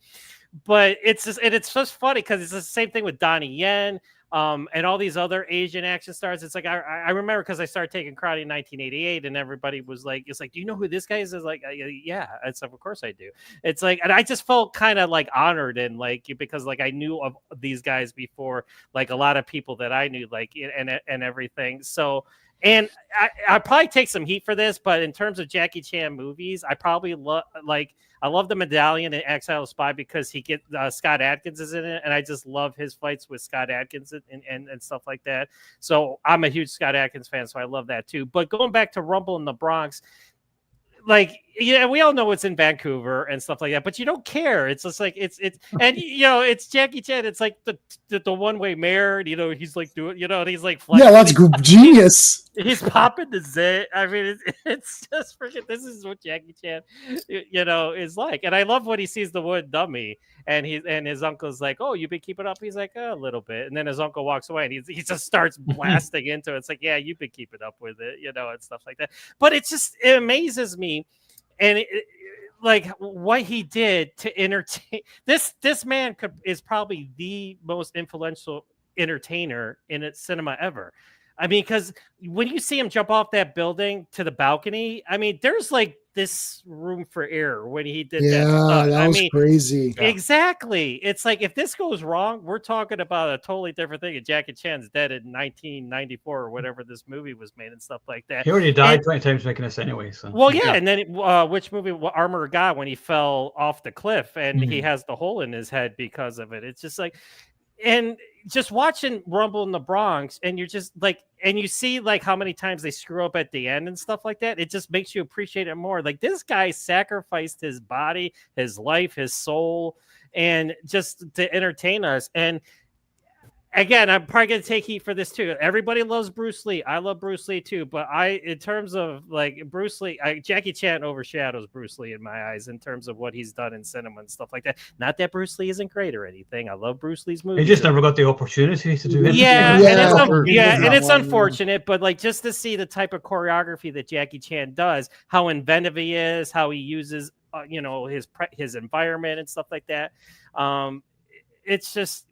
But it's just funny because it's the same thing with Donnie Yen. And all these other Asian action stars. It's like I remember because I started taking karate in 1988, and everybody was like, "It's like, do you know who this guy is?" It's like, yeah. It's like, of course I do. It's like, and I just felt kind of like honored and like because like I knew of these guys before, like a lot of people that I knew, like and everything. So. And I probably take some heat for this, but in terms of Jackie Chan movies, I probably I love The Medallion and Exile Spy because he gets Scott Adkins is in it, and I just love his fights with Scott Adkins and stuff like that. So I'm a huge Scott Adkins fan, so I love that too. But going back to Rumble in the Bronx, like yeah, we all know it's in Vancouver and stuff like that, but you don't care. It's just like it's and it's Jackie Chan. It's like the one-way mirror, and he's like doing, and he's like flexing. Yeah, that's genius. He's popping the zit. I mean, it's just freaking. This is what Jackie Chan, is like. And I love when he sees the wood dummy, and his uncle's like, "Oh, you been keeping up?" He's like, "A little bit." And then his uncle walks away, and he just starts blasting into it. It's like, "Yeah, you've been keeping up with it," and stuff like that. But it amazes me, and like what he did to entertain this man is probably the most influential entertainer in cinema ever. I mean, because when you see him jump off that building to the balcony, I mean, there's like this room for error when he did that. Yeah, that was crazy. Exactly. It's like if this goes wrong, we're talking about a totally different thing. And Jackie Chan's dead in 1994 or whatever this movie was made and stuff like that. He already died 20 times making this anyway. So well, yeah. And then which movie? Armor God, when he fell off the cliff and he has the hole in his head because of it. It's just like. And just watching Rumble in the Bronx, and you're just like, and you see like how many times they screw up at the end and stuff like that. It just makes you appreciate it more. Like this guy sacrificed his body, his life, his soul, and just to entertain us. And again, I'm probably going to take heat for this too. Everybody loves Bruce Lee. I love Bruce Lee too. But in terms of like Bruce Lee, Jackie Chan overshadows Bruce Lee in my eyes in terms of what he's done in cinema and stuff like that. Not that Bruce Lee isn't great or anything. I love Bruce Lee's movies. He just never got the opportunity to do it. And it's unfortunate. But like just to see the type of choreography that Jackie Chan does, how inventive he is, how he uses, his environment and stuff like that. It's just.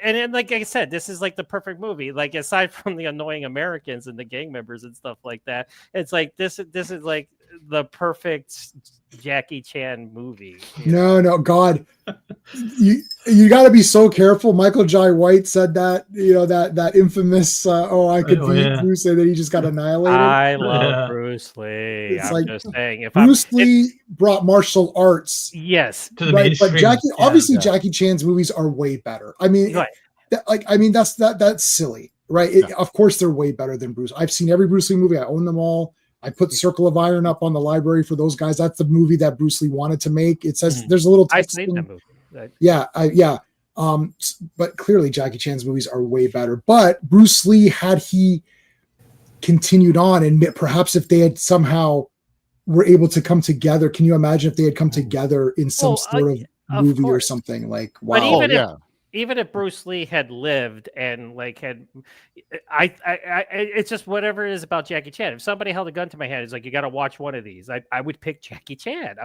And then, like I said, this is like the perfect movie. Like aside from the annoying Americans and the gang members and stuff like that, it's like this is like the perfect Jackie Chan movie. No, God, you got to be so careful. Michael Jai White said that, that infamous, I could beat Bruce Lee, that he just got annihilated. I love Bruce Lee. It's I'm just saying, if Bruce Lee brought martial arts, yes, to the mainstream. But obviously Jackie Chan's movies are way better. I mean, that's silly, right? Of course, they're way better than Bruce. I've seen every Bruce Lee movie. I own them all. I put Circle of Iron up on the library for those guys. That's the movie that Bruce Lee wanted to make. It says there's a little text. I've seen that movie. Yeah. But clearly Jackie Chan's movies are way better. But Bruce Lee, had he continued on, and perhaps if they had somehow were able to come together, can you imagine if they had come together in some sort of movie or something? Like, wow. But even if Bruce Lee had lived and like it's just whatever it is about Jackie Chan. If somebody held a gun to my head, it's like, you got to watch one of these. I would pick Jackie Chan.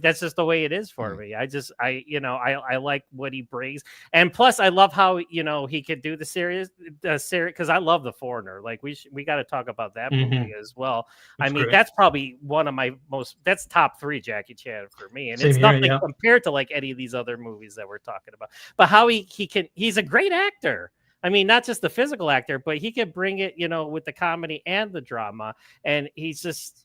That's just the way it is for me. I like what he brings, and plus I love how he could do the series because I love The Foreigner. Like we got to talk about that movie as well. That's probably one of my that's top 3 Jackie Chan for me, and it's nothing compared to like any of these other movies that we're talking about. But how he's a great actor. I mean, not just the physical actor, but he can bring it, with the comedy and the drama. And he's just,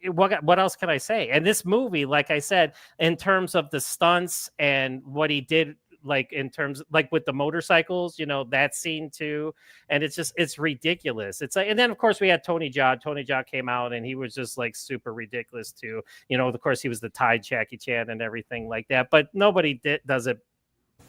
what else can I say? And this movie, like I said, in terms of the stunts and what he did, like in terms like with the motorcycles, that scene too. And it's ridiculous. It's like, and then of course we had Tony Jaa. Tony Jaa came out and he was just like super ridiculous too. Of course he was the Thai Jackie Chan and everything like that, but nobody does it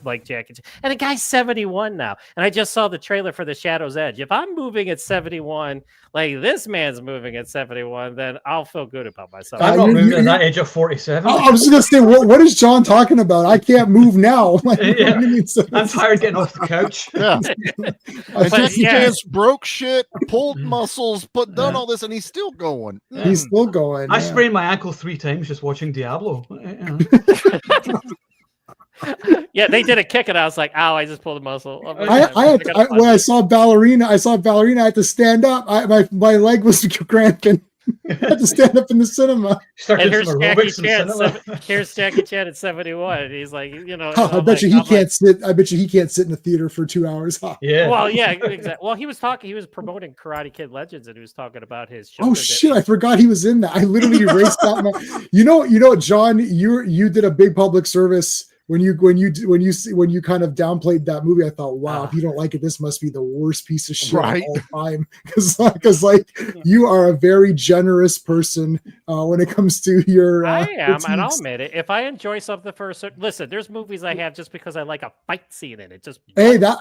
like Jackie Chan. And the guy's 71 now. And I just saw the trailer for The Shadow's Edge. If I'm moving at 71, like this man's moving at 71, then I'll feel good about myself. I'm not moving at that age of 47. I was just going to say, what is John talking about? I can't move now. Like, I'm tired getting off the couch. Yeah. And Jackie Chan's broke shit, pulled muscles, done all this, and he's still going. He's still going. I sprained my ankle 3 times just watching Diablo. Yeah, they did a kick and I was like, ow, I just pulled a muscle. When I saw ballerina, I had to stand up. My leg was cramping. I had to stand up in the cinema. And here's Jackie Chan at 71. He's like, I bet you he can't sit in the theater for 2 hours. Yeah. Well, yeah, exactly. Well, he was promoting Karate Kid Legends, and he was talking about his show. Oh shit, I forgot he was in that. I literally erased that. You know, John, you did a big public service when you kind of downplayed that movie, I thought, wow, if you don't like it, this must be the worst piece of shit of all time. Because like you are a very generous person when it comes to your. I am, and I'll admit it. If I enjoy something for a certain, listen, there's movies I have just because I like a fight scene in it. Just yeah.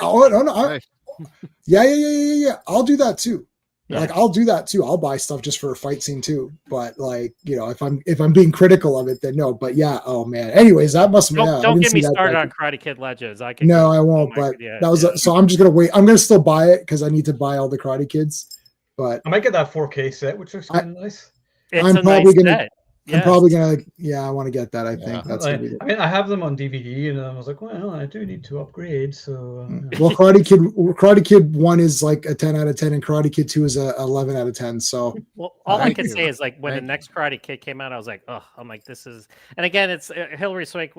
I'll do that too. Yeah. Like I'll do that too. I'll buy stuff just for a fight scene too. But like, if I'm being critical of it, then no. But yeah, oh man. Anyways, that must be. Don't get me started on Karate Kid Legends. I won't. But that was so. I'm just gonna wait. I'm gonna still buy it because I need to buy all the Karate Kids. But I might get that 4K set, which looks kind of nice. I'm probably gonna. I'm probably gonna. Yeah, I want to get that. I think that's. I mean, I have them on DVD, and I was like, well, I do need to upgrade. So, well, Karate Kid 1 is like a 10 out of 10, and Karate Kid 2 is a 11 out of 10. So, well, all I can say is like when the next Karate Kid came out, I was like, oh, I'm like, this is. And again, it's Hilary Swank.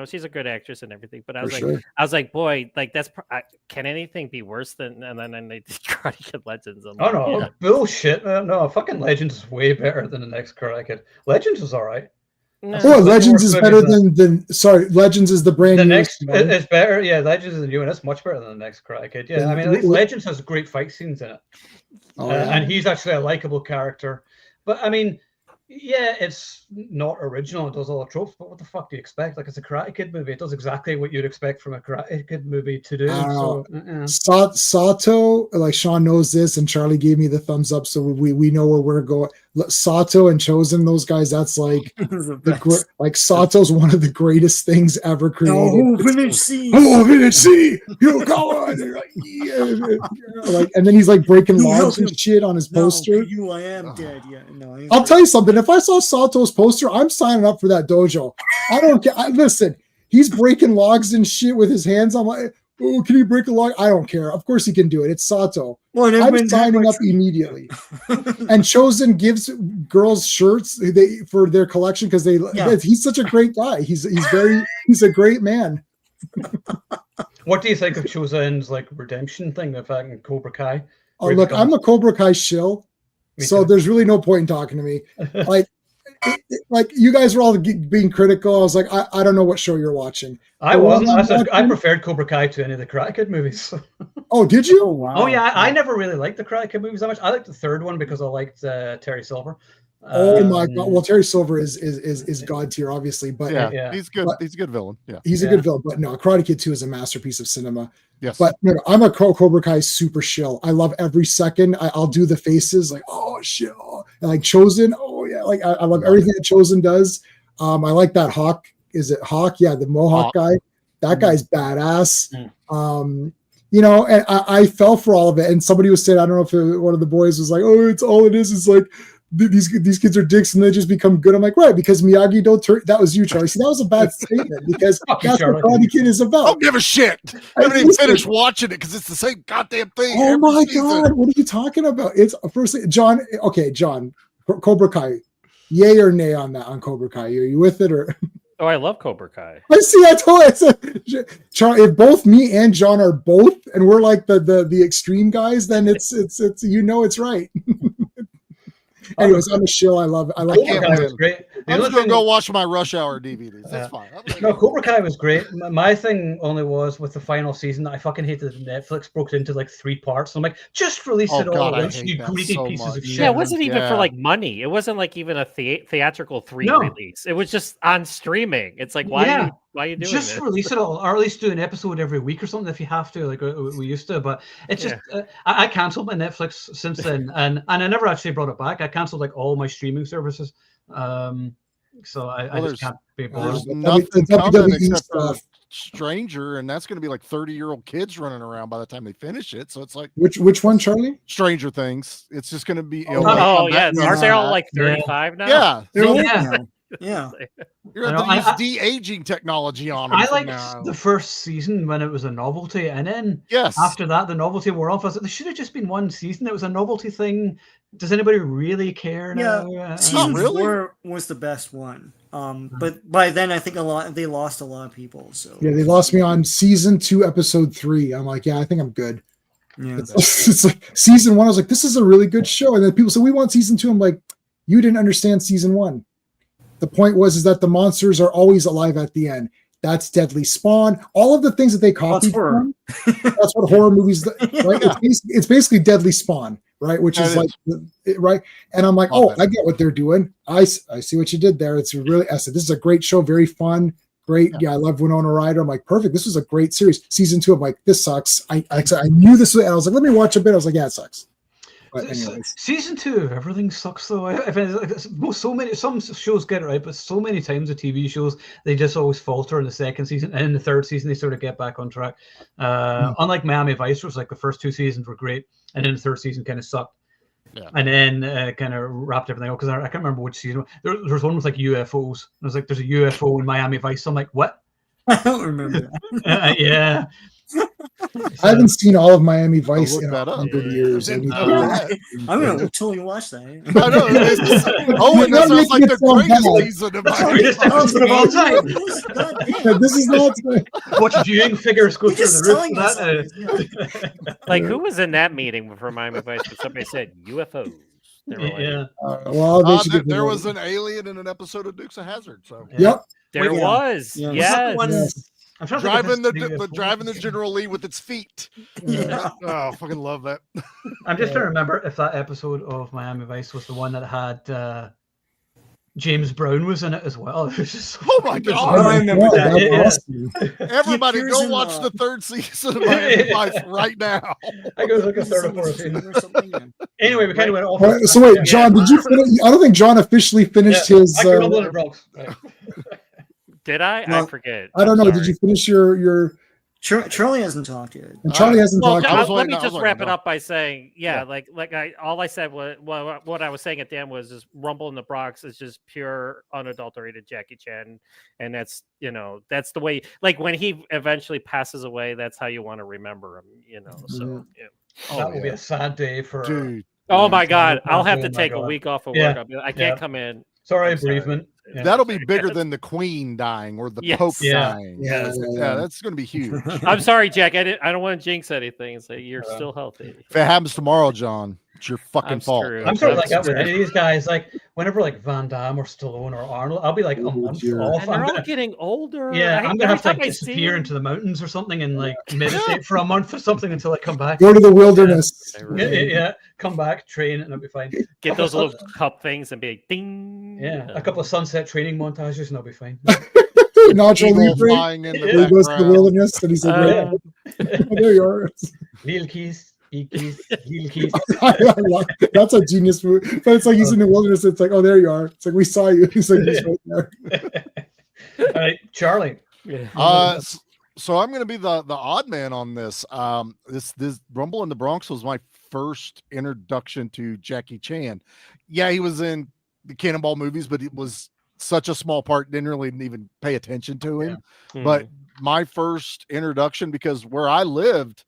She's a good actress and everything, but I was like, boy, like that's can anything be worse than? And then they did Karate Kid Legends. Bullshit! No, fucking Legends is way better than the next Karate Kid. Legends is all right. No. Oh, Legends is better than Legends is the brand. The next it's better. Yeah, Legends is the new one. It's much better than the next Karate Kid. Yeah, I mean, at least Legends has great fight scenes in it, and he's actually a likable character. But I mean, yeah, it's not original. It does all the tropes, but what the fuck do you expect? Like, it's a Karate Kid movie. It does exactly what you'd expect from a Karate Kid movie to do. Sato, like Sean knows this, and Charlie gave me the thumbs up, so we know where we're going. Sato and Chosen, those guys, that's like like Sato's one of the greatest things ever created. Oh, finish C. You go on. Like, and then he's like breaking logs and shit on his poster. I am dead. Yeah, no. I'll tell you something. If I saw Sato's poster, I'm signing up for that dojo. I don't care. Listen, he's breaking logs and shit with his hands. I'm like, oh, can he break a log? I don't care. Of course he can do it. It's Sato. I'm signing up immediately. And Chosen gives girls shirts for their collection because he's such a great guy. He's a great man. What do you think of Chosen's like redemption thing of Cobra Kai? Oh, look, I'm a Cobra Kai shill. So there's really no point in talking to me. Like you guys were all being critical. I was like, I don't know what show you're watching. I wasn't. I preferred Cobra Kai to any of the Karate Kid movies. Oh, did you? Oh, wow. Oh yeah, I never really liked the Karate Kid movies that much. I liked the third one because I liked Terry Silver. Oh my god! Well, Terry Silver is god tier, obviously, but he's good. He's a good villain. Yeah, he's a good villain. But no, Karate Kid 2 is a masterpiece of cinema. Yes, but no, I'm a Cobra Kai super shill. I love every second. I'll do the faces like shit, and like Chosen. Oh yeah, like I love everything that Chosen does. I like that Hawk. Is it Hawk? Yeah, the Mohawk guy. That guy's badass. And I fell for all of it. And somebody was saying, I don't know if one of the boys was like, oh, it's all it is. It's like these kids are dicks and they just become good. I'm like, right, because Miyagi don't turn. That was you, Charlie. See, that was a bad statement because that's what Karate Kid is about. I don't give a shit. I haven't even finished watching it because it's the same goddamn thing. Oh my god, what are you talking about? It's firstly, John. Okay, John, Cobra Kai. Yay or nay on that on Cobra Kai? Are you with it or? Oh, I love Cobra Kai. I see. I told you, Charlie. If both me and John are both, and we're like the extreme guys, then it's it's right. Anyways, I'm a shill. I love. Cobra Kai was great. I'm just gonna go watch my Rush Hour DVDs. That's fine. No, Cobra Kai was great. My thing only was with the final season that I fucking hated that Netflix broke it into like 3 parts. I'm like, just release it all. You greedy pieces of shit. Yeah, it wasn't even for like money. It wasn't like even a theatrical 3 release. It was just on streaming. It's like, why are you doing just this? Release it all, or at least do an episode every week or something if you have to, like we used to. But it's just I canceled my Netflix since then, and I never actually brought it back. I canceled like all my streaming services. So I just can't be bothered. There's nothing coming except for Stranger, and that's going to be like 30-year-old kids running around by the time they finish it. So it's like which one, Charlie? Stranger Things. It's just going to be. Aren't they all like 35 now? Yeah. Yeah, use de-aging technology on them. I liked the first season when it was a novelty, and then after that, the novelty wore off. I was like, there should have just been one season. It was a novelty thing. Does anybody really care now? Season 4 was the best one. But by then, I think they lost a lot of people. So they lost me on season 2, episode 3. I'm like, I think I'm good. Yeah, it's like season 1. I was like, this is a really good show, and then people said we want season 2. I'm like, you didn't understand season 1. The point is that the monsters are always alive at the end. That's Deadly Spawn. All of the things that they copied from. That's what horror movies, right? It's basically Deadly Spawn, right? Which is like, right? And I'm like, I get what they're doing. I see what you did there. It's really, I said, this is a great show, very fun, great. Yeah, I love Winona Ryder. I'm like, perfect. This was a great series. Season 2, I'm like, this sucks. I knew this, and I was like, let me watch a bit. I was like, yeah, it sucks. But anyways. Season 2, everything sucks though. Some shows get it right, but so many times the TV shows, they just always falter in the second season, and in the third season they sort of get back on track. Unlike Miami Vice, was like the first 2 seasons were great, and then the third season kind of sucked. Yeah. And then kind of wrapped everything up, because I can't remember which season. There's one with like UFOs. I was like, there's a UFO in Miami Vice. I'm like, what? I don't remember that. Yeah. I haven't seen all of Miami Vice in 100 years. I'm going to totally watch that. I know. That sounds like the greatest season of Miami Vice. This is not watch viewing figures go through the roof. Like, who was in that meeting for Miami Vice when somebody said UFOs? There was an alien in an episode of Dukes of Hazzard. So there was. Yes. I'm driving the General Lee with its feet. Yeah. Oh, I fucking love that. I'm just trying to remember if that episode of Miami Vice was the one that had James Brown was in it as well. It was just oh my god! I remember that. Awesome. Everybody, go watch the 3rd season of Miami Vice right now. I go like a 3rd or 4th season or something. Anyway, we kind of went off. So wait, John, did you finish? I don't think John officially finished his. Did I? No, I forget. I don't know. Did you finish your? Charlie hasn't talked yet. And Charlie hasn't talked. Let me just wrap it up by saying, all I said was what I was saying at the end was just Rumble in the Bronx is just pure unadulterated Jackie Chan, and that's that's the way. Like when he eventually passes away, that's how you want to remember him. So that will be a sad day for. Dude. Oh my God! I'll have to take a week off of work. I can't come in. Sorry, bereavement. Yeah. That'll be bigger than the Queen dying or the Pope dying. Yeah, that's going to be huge. I'm sorry, Jack. I don't want to jinx anything and say you're still healthy. If it happens tomorrow, John, it's your fucking fault. I'm sort of like that with any of these guys. Like whenever like Van Damme or Stallone or Arnold, I'll be like a month off. And they're all getting older. Yeah, I'm gonna have to disappear into the mountains or something and like meditate for a month or something until I come back. Go to the wilderness. Yeah. Come back, train, and I'll be fine. Get those little cup things and be like, ding. Yeah, a couple of sunset training montages, and I'll be fine. Nacho Libre. He goes to the wilderness, and he's like, there you are. Lil Keys. That's a genius move. But it's like he's in the wilderness. It's like, oh, there you are. It's like we saw you. He's like, he's right there. All right, Charlie. So I'm going to be the odd man on this. This Rumble in the Bronx was my first introduction to Jackie Chan. Yeah, he was in the Cannonball movies, but it was such a small part. Didn't really even pay attention to him. Yeah. But my first introduction, because where I lived,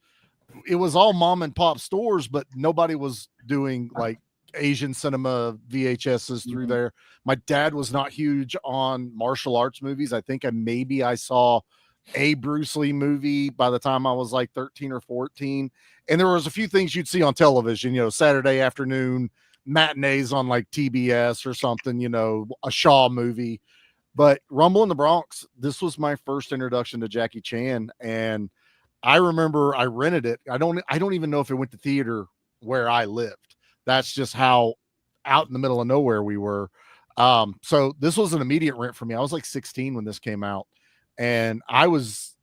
it was all mom and pop stores, but nobody was doing like Asian cinema VHSs through there. My dad was not huge on martial arts movies. I think I saw a Bruce Lee movie by the time I was like 13 or 14. And there was a few things you'd see on television, Saturday afternoon matinees on like TBS or something, a Shaw movie. But Rumble in the Bronx, this was my first introduction to Jackie Chan. And I remember I rented it. I don't even know if it went to theater where I lived. That's just how out in the middle of nowhere we were. So this was an immediate rent for me. I was like 16 when this came out. And I was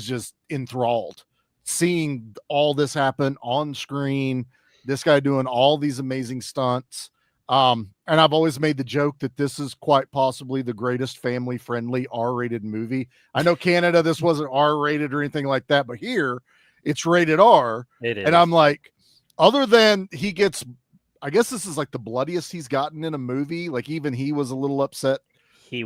just enthralled seeing all this happen on screen, this guy doing all these amazing stunts. And I've always made the joke that this is quite possibly the greatest family-friendly R-rated movie. I know Canada, this wasn't R-rated or anything like that, but here it's rated R. It is. And I'm like, other than I guess this is like the bloodiest he's gotten in a movie. Like even he was a little upset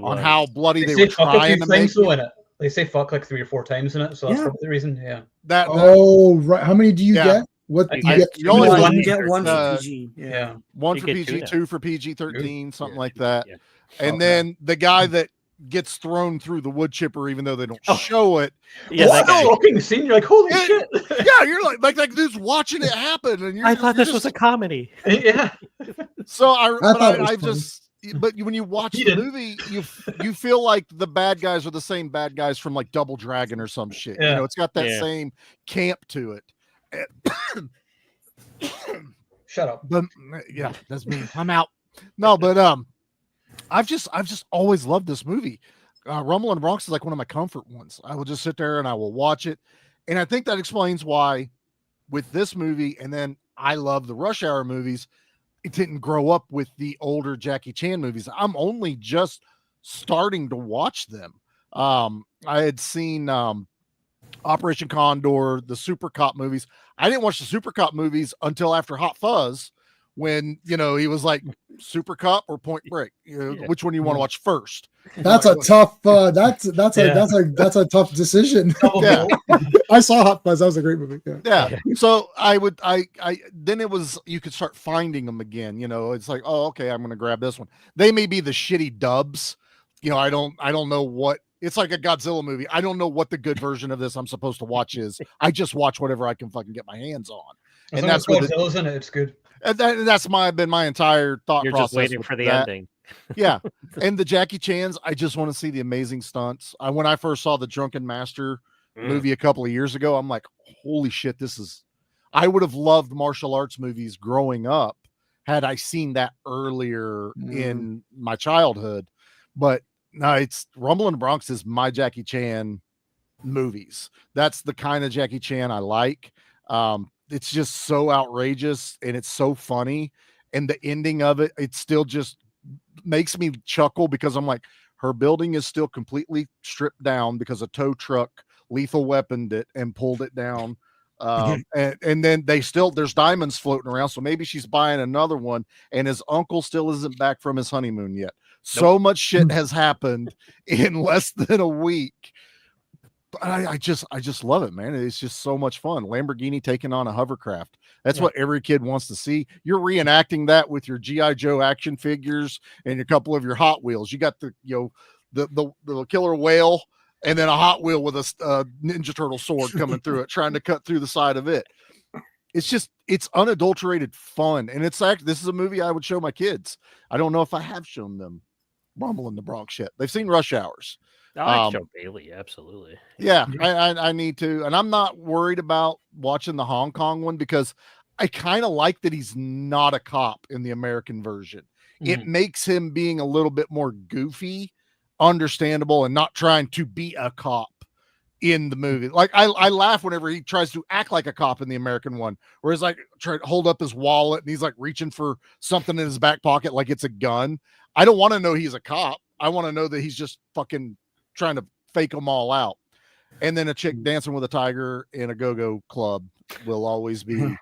on how bloody they were trying to make it. They say fuck like 3 or 4 times in it, so that's probably the reason. Yeah. Right. How many do you get? What do you get? You only get one for PG. Yeah. One for PG, 2 for PG-13, something like that. Yeah. And then the guy that gets thrown through the wood chipper, even though they don't show it. Yeah, that shocking scene. You're like, holy shit! Yeah, you're like dude's watching it happen, and I thought this was a comedy. Yeah. So I but when you watch the movie, you feel like the bad guys are the same bad guys from like Double Dragon or some shit. You know, it's got that same camp to it. Shut up. But yeah, that's me. I'm out. No, but I've just always loved this movie. Rumble in the Bronx is like one of my comfort ones. I will just sit there and I will watch it, and I think that explains why with this movie, and then I love the Rush Hour movies. It didn't grow up with the older Jackie Chan movies. I'm only just starting to watch them. I had seen Operation Condor, the Super Cop movies. I didn't watch the Super Cop movies until after Hot Fuzz, when he was like Super Cop or Point Break. Which one do you want to watch first? That's a tough. That's a tough decision. Yeah. I saw Hot Fuzz. That was a great movie. Yeah. So I then it was, you could start finding them again. It's like, oh, okay, I'm going to grab this one. They may be the shitty dubs. I don't know what. It's like a Godzilla movie. I don't know what the good version of this I'm supposed to watch is. I just watch whatever I can fucking get my hands on. And that's what Godzilla's in it. It's good. And that's been my entire thought process. You're just waiting for the ending. Yeah. And the Jackie Chans, I just want to see the amazing stunts. When I first saw the Drunken Master movie a couple of years ago, I'm like, holy shit, I would have loved martial arts movies growing up had I seen that earlier in my childhood. But no, it's Rumble in the Bronx is my Jackie Chan movies. That's the kind of Jackie Chan I like. It's just so outrageous and it's so funny. And the ending of it still just makes me chuckle because I'm like, her building is still completely stripped down because a tow truck lethal weaponed it and pulled it down. And then there's diamonds floating around. So maybe she's buying another one and his uncle still isn't back from his honeymoon yet. So much shit has happened in less than a week. But I just love it, man. It's just so much fun. Lamborghini taking on a hovercraft. That's what every kid wants to see. You're reenacting that with your G.I. Joe action figures and a couple of your Hot Wheels. You got the killer whale and then a Hot Wheel with a Ninja Turtle sword coming through it, trying to cut through the side of it. It's unadulterated fun. And this is a movie I would show my kids. I don't know if I have shown them Rumble in the Bronx yet. They've seen Rush Hours. I show Bailey, absolutely. Yeah, I need to. And I'm not worried about watching the Hong Kong one because I kind of like that he's not a cop in the American version. It makes him being a little bit more goofy, understandable, and not trying to be a cop in the movie. Like I laugh whenever he tries to act like a cop in the American one, where he's like trying to hold up his wallet and he's like reaching for something in his back pocket like it's a gun. I don't want to know he's a cop. I want to know that he's just fucking trying to fake them all out. And then a chick dancing with a tiger in a go-go club will always be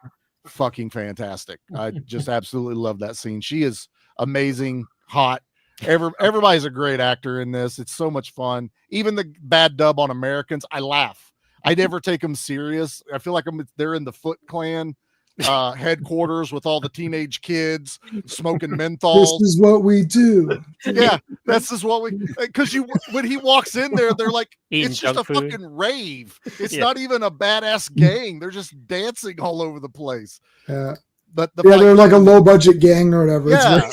fucking fantastic. I just absolutely love that scene. She is amazing, hot. Everybody's a great actor in this. It's so much fun. Even the bad dub on Americans, I laugh. I never take them serious. I feel like they're in the Foot Clan headquarters with all the teenage kids smoking menthol. This is what we do. Yeah, this is what we. Because when he walks in there, they're like, eating it's just a food. fucking rave. It's not even a badass gang. They're just dancing all over the place. Yeah. But they're like a low budget gang or whatever. Yeah.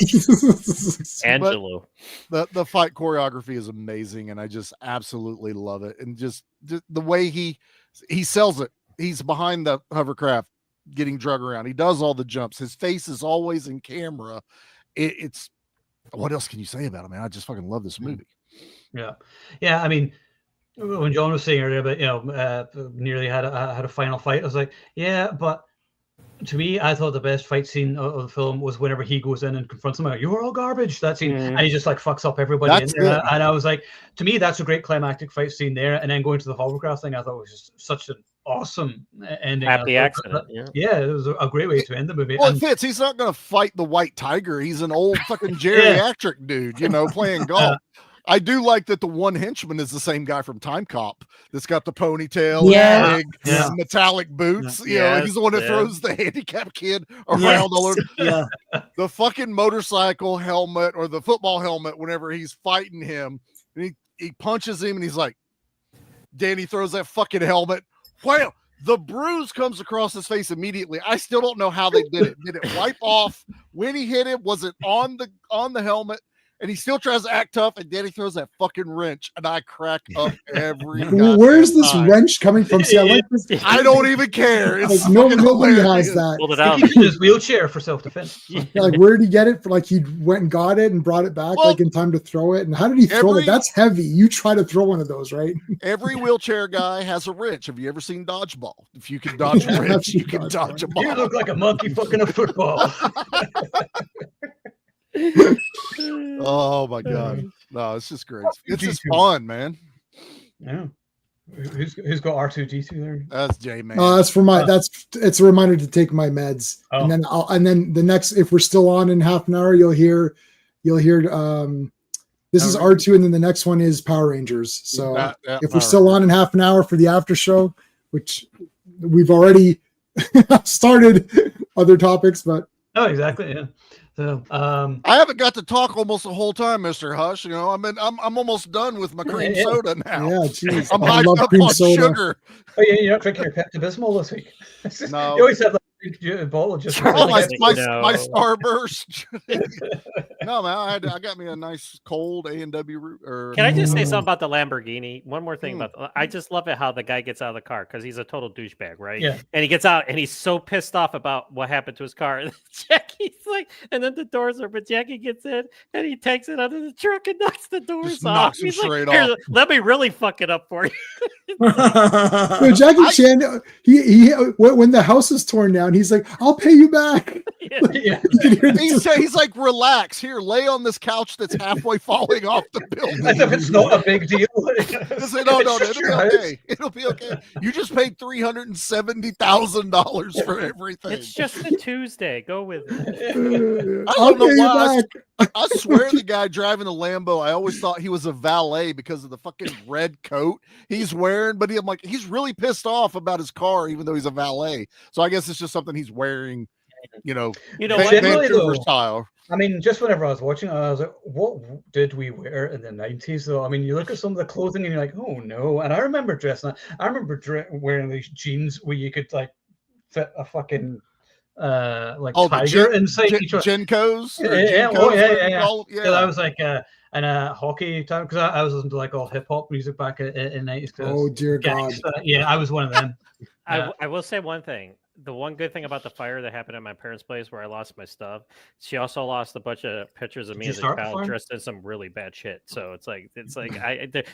Angelo. The fight choreography is amazing, and I just absolutely love it. And just the way he sells it. He's behind the hovercraft getting drug around. He does all the jumps. His face is always in camera. It's what else can you say about him, man? I just fucking love this movie. Yeah. I mean, when John was saying earlier about nearly had a final fight, I was like, yeah, but to me, I thought the best fight scene of the film was whenever he goes in and confronts him. You're all garbage. That scene, and he just like fucks up everybody in there. And I was like, to me, that's a great climactic fight scene there. And then going to the hovercraft thing, I thought was just such an awesome ending. Happy accident. Yeah, it was a great way to end the movie. Well, it fits. He's not going to fight the white tiger. He's an old fucking geriatric dude, playing golf. I do like that the one henchman is the same guy from Time Cop that's got the ponytail and big metallic boots. He's the one that throws the handicapped kid around all over. The fucking motorcycle helmet or the football helmet whenever he's fighting him. And he punches him and he's like, Danny throws that fucking helmet. Wow. The bruise comes across his face immediately. I still don't know how they did it. Did it wipe off when he hit him? Was it on the helmet? and he still tries to act tough, and then he throws that fucking wrench, and I crack up every. Where's this time. wrench coming from? See, I like this. I don't even care. It's nobody hilarious. has that. Pulled it He out. keeps it in his wheelchair for self-defense. Like, where did he get it? Like, he went and got it and brought it back, like in time to throw it. And how did he throw it? That's heavy. You try to throw one of those, right? Every wheelchair guy has a wrench. Have you ever seen dodgeball? If you can dodge a wrench, you can dodge a ball. You look like a monkey fucking a football. Oh my god! No, it's just great. It's just fun, man. Yeah. Who's got R2D2 there? That's J man. That's for my. It's a reminder to take my meds, and then the next, if we're still on in half an hour, you'll hear. This is R2, and then the next one is Power Rangers. So if we're still on in half an hour for the after show, which we've already started other topics, but exactly, yeah. So I haven't got to talk almost the whole time, Mr. Hush. You know, I'm almost done with my cream soda now. Yeah, geez. I'm hyped up on sugar. Oh, you're not drinking your Pepto-Bismol this week? No. You always have that big bottle of just my Starburst. No, man, I got me a nice cold A&W. Can I just say something about the Lamborghini? One more thing about I just love it how the guy gets out of the car because he's a total douchebag, right? Yeah. And he gets out and he's so pissed off about what happened to his car. And Jackie's like, and then the doors are, but Jackie gets in and he takes it under the truck and knocks the doors just off. Knocks He's them like, straight off. Let me really fuck it up for you. So Jackie Chan, he when the house is torn down, he's like, "I'll pay you back." Yeah. He's like, "Relax, here, lay on this couch that's halfway falling off the building." As if it's not a big deal. No, it'll be okay. It'll be okay. You just paid $370,000 for everything. It's just a Tuesday. Go with it. I don't know why. I swear the guy driving the Lambo, I always thought he was a valet because of the fucking red coat he's wearing. But I'm like, he's really pissed off about his car, even though he's a valet. So I guess it's just something he's wearing, what? Generally, style. I mean, just whenever I was watching, I was like, what did we wear in the 90s, though? I mean, you look at some of the clothing and you're like, oh, no. And I remember dressing. I remember wearing these jeans where you could, like, fit a fucking... tiger inside each one. Jinkos? Yeah. I was like in a hockey time because I was listening to like all hip hop music back in the 90s. Oh dear God! Yeah, I was one of them. I will say one thing. The one good thing about the fire that happened at my parents' place where I lost my stuff, she also lost a bunch of pictures of me as a child dressed in some really bad shit. So it's like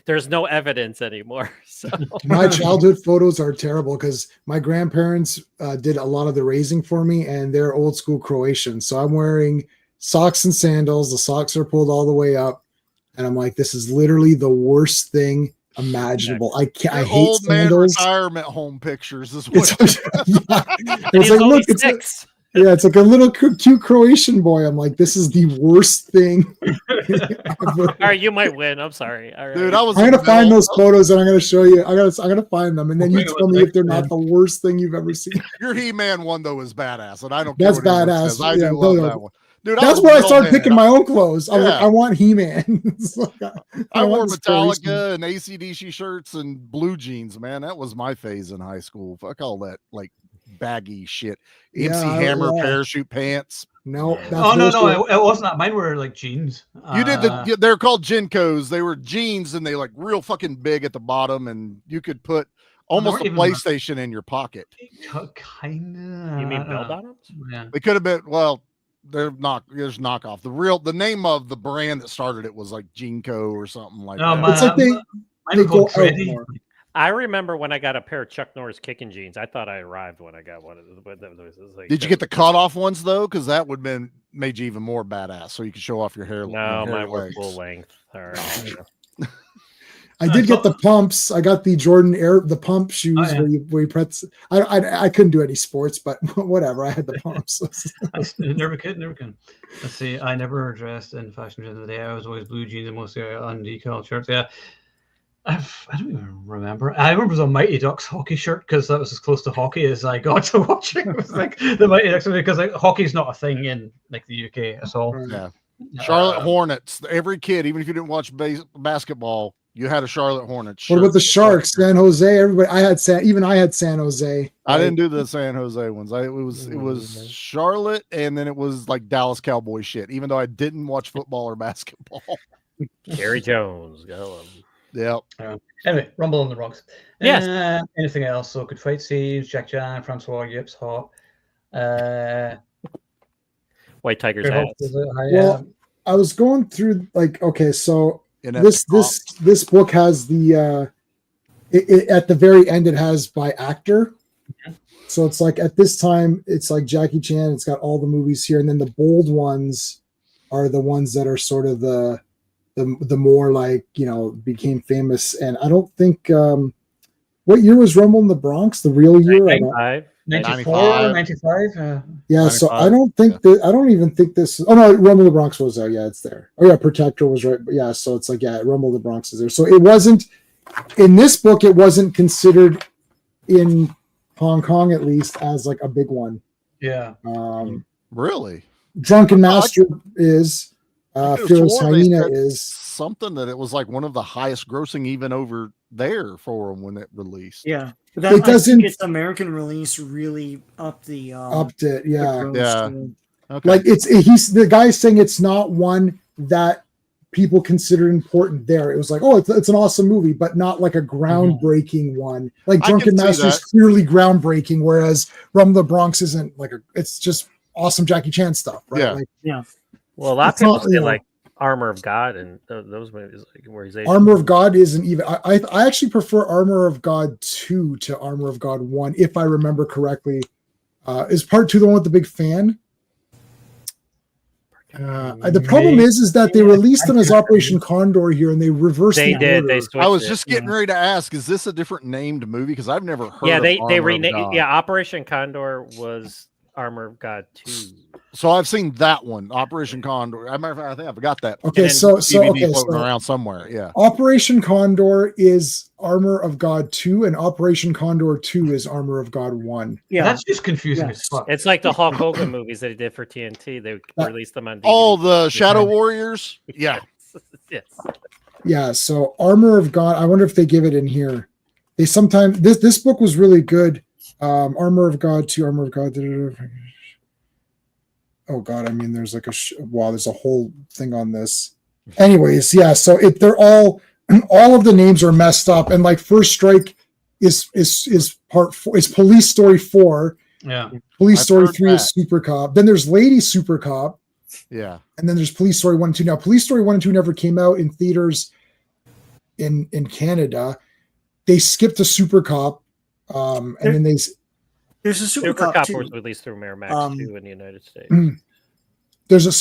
there's no evidence anymore. So my childhood photos are terrible because my grandparents did a lot of the raising for me, and they're old school Croatian. So I'm wearing socks and sandals. The socks are pulled all the way up, and I'm like, this is literally the worst thing imaginable. I can't. I hate old sandals. Man retirement home pictures is what it's like, look, it's like a little cute Croatian boy. I'm like, this is the worst thing. All right, you might win. I'm sorry. All right. Dude, I'm gonna find those photos and I'm gonna show you. I'm gonna find them, and then you tell me if they're not the worst thing you've ever seen. Your He-Man one though is badass, and I don't. That's care what badass. I do love that one. Dude, that's where I started picking my own clothes. I was like, I want He-Man. I wore Metallica and AC/DC shirts and blue jeans, man. That was my phase in high school. Fuck all that like baggy shit. MC Hammer parachute pants. No. No, it wasn't that. Mine were like jeans. You did they're called Jinkos. They were jeans and they like real fucking big at the bottom, and you could put almost a PlayStation in your pocket. Kinda. You mean bell bottoms? Yeah. They could have been there's knockoff. The name of the brand that started it was like Jinko or something like that. It's like they go out more. I remember when I got a pair of Chuck Norris kicking jeans. I thought I arrived when I got one of those. Like, did you get the cutoff ones though? Because that would have made you even more badass, so you could show off your hair. No, mine were full length. All right. I did get the pumps. I got the Jordan the pump shoes where you press. I couldn't do any sports, but whatever. I had the pumps. Never could. Let's see. I never dressed in fashion during the day. I was always blue jeans and mostly on decal shirts. Yeah. I don't even remember. I remember the Mighty Ducks hockey shirt because that was as close to hockey as I got to watching. It was like the Mighty Ducks because like hockey's not a thing in like the UK at all. Yeah. Charlotte Hornets. Every kid, even if you didn't watch basketball, You had a Charlotte Hornets What shirt. about the Sharks? San Jose. Everybody. I had San Jose. I didn't do the San Jose ones. It was Charlotte, and then it was like Dallas Cowboy shit. Even though I didn't watch football or basketball. Gary Jones, go. Yep. Anyway, Rumble in the Bronx. Yes. Anything else? So good fight scenes. Jack Jan, Francois Yips, hot. White Tiger's ass. Well, I was going through like, okay, so this book has the at the very end it has by actor. So it's like at this time it's like Jackie Chan. It's got all the movies here, and then the bold ones are the ones that are sort of the more like, you know, became famous. And I don't think what year was Rumble in the Bronx? The real year? 94, 95. Yeah, 95. So I don't think that. I don't even think this. Oh no, Rumble in the Bronx was there. Yeah, it's there. Oh yeah, Protector was right. But yeah, so it's like, yeah, Rumble in the Bronx is there. So it wasn't in this book. It wasn't considered in Hong Kong, at least, as like a big one. Yeah. Really? Drunken Master is. Fearless Hyena is something that it was like one of the highest grossing even over there for them when it released. Yeah, but that, it doesn't. Its American release really upped it. Yeah, yeah. Okay. Like he's the guy saying it's not one that people consider important there. It was like, oh, it's an awesome movie, but not like a groundbreaking one. Like Drunken Master is clearly groundbreaking, whereas Rumble in the Bronx isn't like it's just awesome Jackie Chan stuff, right? Yeah. Like, yeah. Well, a lot of people say like Armor of God and those movies, like where he's Asian. Armor of God isn't even. I actually prefer Armor of God 2 to Armor of God 1, if I remember correctly. Is part 2 the one with the big fan? The problem is that they released them as Operation Condor here, and they reversed. They did. They I was just getting ready to ask: is this a different named movie? Because I've never heard. Yeah, they renamed. Yeah, Operation Condor was Armor of God 2. So I've seen that one, Operation Condor. I think I forgot that. Okay, so floating around somewhere. Yeah. Operation Condor is Armor of God 2, and Operation Condor 2 is Armor of God 1. Yeah, that's just confusing as fuck. It's like the Hulk Hogan movies that he did for TNT. They released them on DVD. Oh, the Shadow Warriors. Yeah. Yes. Yeah. So Armor of God. I wonder if they give it in here. They sometimes this book was really good. Armor of God 2, Armor of God. Oh God, I mean, there's like there's a whole thing on this. Anyways, yeah, so they're all of the names are messed up, and like First Strike is part 4, is Police Story 4. Yeah. Police Story 3 is Super Cop. Then there's Lady Super Cop. Yeah. And then there's Police Story 1 and 2. Now, Police Story 1 and 2 never came out in theaters in Canada. They skipped to Super Cop. And then there's a Super Cop was released through Miramax 2 in the United States. There's a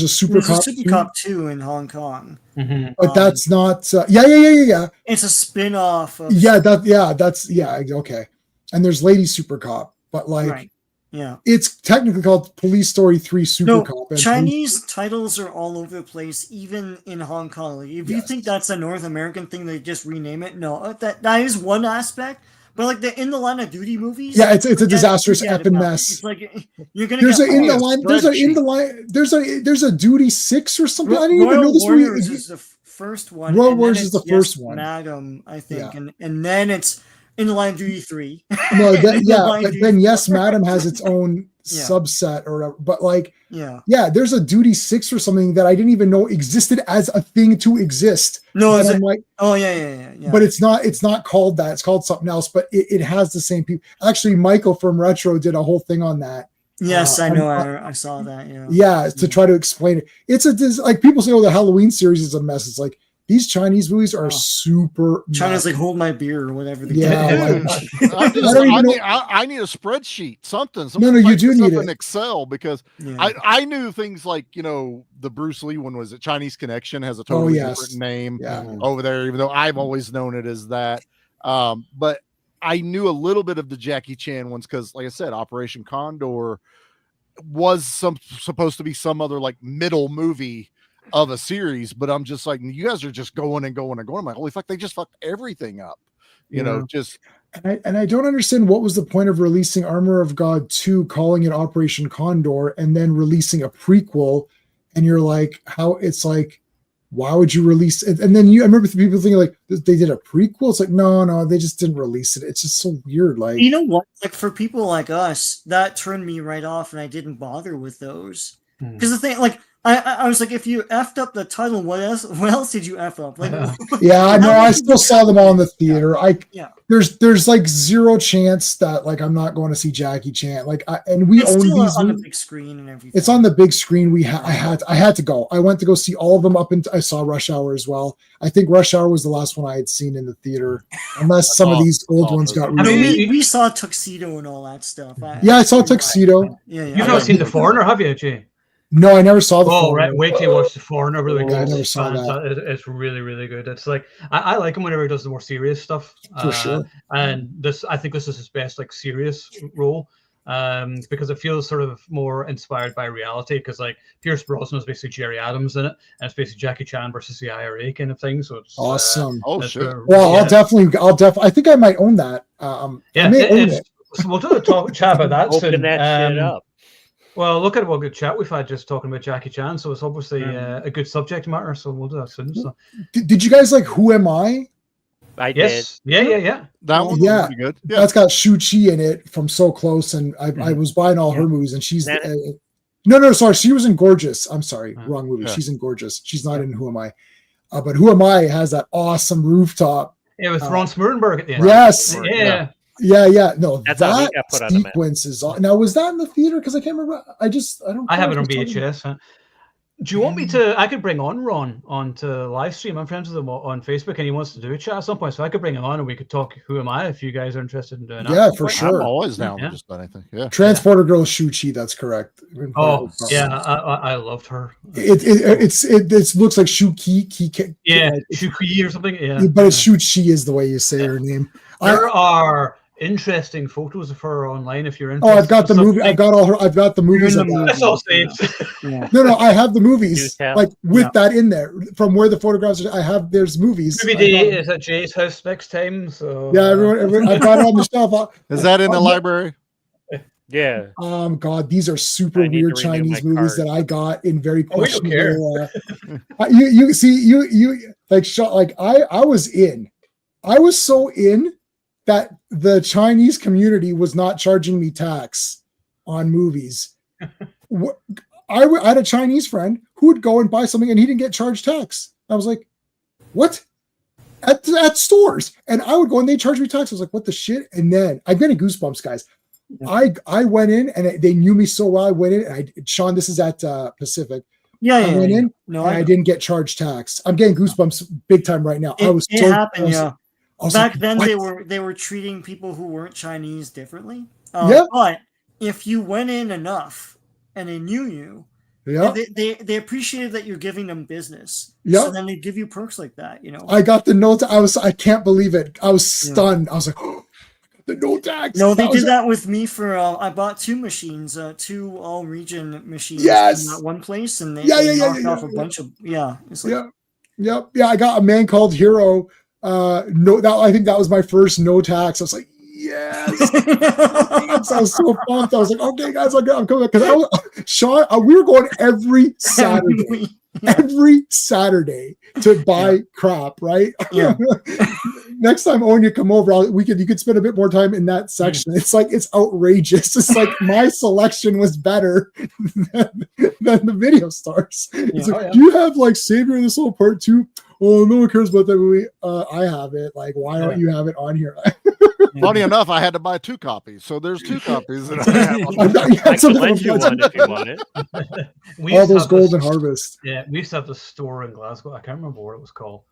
Super Cop 2 in Hong Kong. Mm-hmm. But that's not yeah. It's a spin-off of okay. And there's Lady Super Cop, but like right. Yeah. It's technically called Police Story 3 Super Cop. Chinese titles are all over the place, even in Hong Kong. Like, if you think that's a North American thing, they just rename it. No, that is one aspect. But like the In the Line of Duty movies, yeah, it's a disastrous effing mess. It's like you're gonna. There's a Duty 6 or something. I didn't even know this movie is the first one. Royal Wars is the first one. Madam, I think, and then it's In the Line of Duty 3. No, but then Yes, Madam has its own subset or whatever. But like, there's a Duty 6 or something that I didn't even know existed as a thing to exist. No, I'm like, yeah. But it's not called that. It's called something else. But it has the same people. Actually, Michael from Retro did a whole thing on that. Yes, I know. I saw that. Yeah, to try to explain it. It's like people say, oh, the Halloween series is a mess. It's like, these Chinese movies are super. China's like Hold My Beer or whatever. I need a spreadsheet, something. No, you do need an Excel because I knew things like the Bruce Lee one was a Chinese Connection has a totally different name over there, even though I've always known it as that. But I knew a little bit of the Jackie Chan ones because, like I said, Operation Condor was supposed to be some other like middle movie of a series, but I'm just like, you guys are just going and going and going. I'm like, holy fuck, they just fucked everything up. And I don't understand what was the point of releasing Armor of God 2, calling it Operation Condor, and then releasing a prequel. And you're like, how it's like, why would you release it? And then I remember people thinking like they did a prequel. It's like, no, they just didn't release it. It's just so weird. Like, you know what? Like for people like us, that turned me right off, and I didn't bother with those. Because the thing, like, I was like, if you effed up the title, what else did you eff up? Like, yeah, no, I still saw them all in the theater. There's like zero chance that like I'm not going to see Jackie Chan. Like, and we it's own still these on the big screen and everything. It's on the big screen. I had to go. I went to go see all of them up until I saw Rush Hour as well. I think Rush Hour was the last one I had seen in the theater, unless some of these old ones got released. We saw Tuxedo and all that stuff. I saw Tuxedo. You've not seen The Foreigner, have you, Jay? No, I never saw The Foreigner. Right. Wait till you watch The Foreigner. Really good. I never saw that. It's really, really good. It's like I like him whenever he does the more serious stuff. For sure. And I think this is his best like serious role. Because it feels sort of more inspired by reality. Because like Pierce Brosnan is basically Jerry Adams in it, and it's basically Jackie Chan versus the IRA kind of thing. So it's awesome. Sure. Well, I'll definitely. I think I might own that. I may own it. So we'll do a chat about that soon. Open that shit up. Well, look at what good chat we've had just talking about Jackie Chan. So it's obviously a good subject matter. So we'll do that soon. So. Did you guys like Who Am I? I did. Yeah. That one was pretty good. Yeah. That's got Shu-Chi in it from So Close, and I was buying all her movies, and she's no, sorry, she was in Gorgeous. I'm sorry, wrong movie. Yeah. She's in Gorgeous. She's not in Who Am I? But Who Am I has that awesome rooftop. Yeah, with Ron Smoorenberg at the end. Yes. Yeah. No, that's that sequence is now. Was that in the theater? Because I can't remember. I have it on VHS. Do you want me to? I could bring on Ron onto live stream. I'm friends with him on Facebook, and he wants to do a chat at some point. So I could bring him on, and we could talk. Who am I? If you guys are interested in doing that. Yeah, for sure. I'm always down with just about anything. Yeah. Transporter Girl Shu-Chi. That's correct. Oh yeah, I loved her. It looks like Shu-Ki. Yeah, Shu-Ki or something. Yeah, but it's Shu-Chi is the way you say her name. There are interesting photos of her online if you're interested. Oh, I've got the movie. I've got all her. I've got the movies. That's all saved. No, I have the movies like with that in there from where the photographs are. I have there's movies. Movie day is at Jay's house next time. So yeah, everyone I've got it on the shelf. Is that in the library? Yeah. God, these are super weird Chinese movies that I got in very questionable. You I was so in that the Chinese community was not charging me tax on movies. I had a Chinese friend who would go and buy something and he didn't get charged tax. I was like, what? At stores. And I would go and they charge me tax. I was like, what the shit? And then I'm getting goosebumps, guys. I went in and they knew me so well. I went in and Sean, this is at Pacific. I went in and I didn't get charged tax. I'm getting goosebumps big time right now. It happened. Back then they were treating people who weren't Chinese differently. But if you went in enough and they knew you, they appreciated that you're giving them business. So then they give you perks like that, I got the note. I can't believe it. I was stunned. I was like, oh, the no tax. No, they did that with me for I bought 2 machines, 2 all region machines in that one place, and they knocked off a bunch of it's like, I got a Man Called Hero. I think that was my first no tax. I was like, yes. I was so pumped. I was like, okay, guys, I'm coming back. Because Sean, we were going every Saturday to buy crap, right? Yeah. Next time Owen, you come over, you could spend a bit more time in that section. It's like it's outrageous. It's like my selection was better than the video stars. Do you have like Savior of the Soul Part 2? Oh, no one cares about that movie. I have it. Like, why don't you have it on here? Funny enough, I had to buy 2 copies, so there's 2 copies that I have. I can lend you one if you want it. All those Golden Harvest. Yeah, we used to have this store in Glasgow. I can't remember what it was called,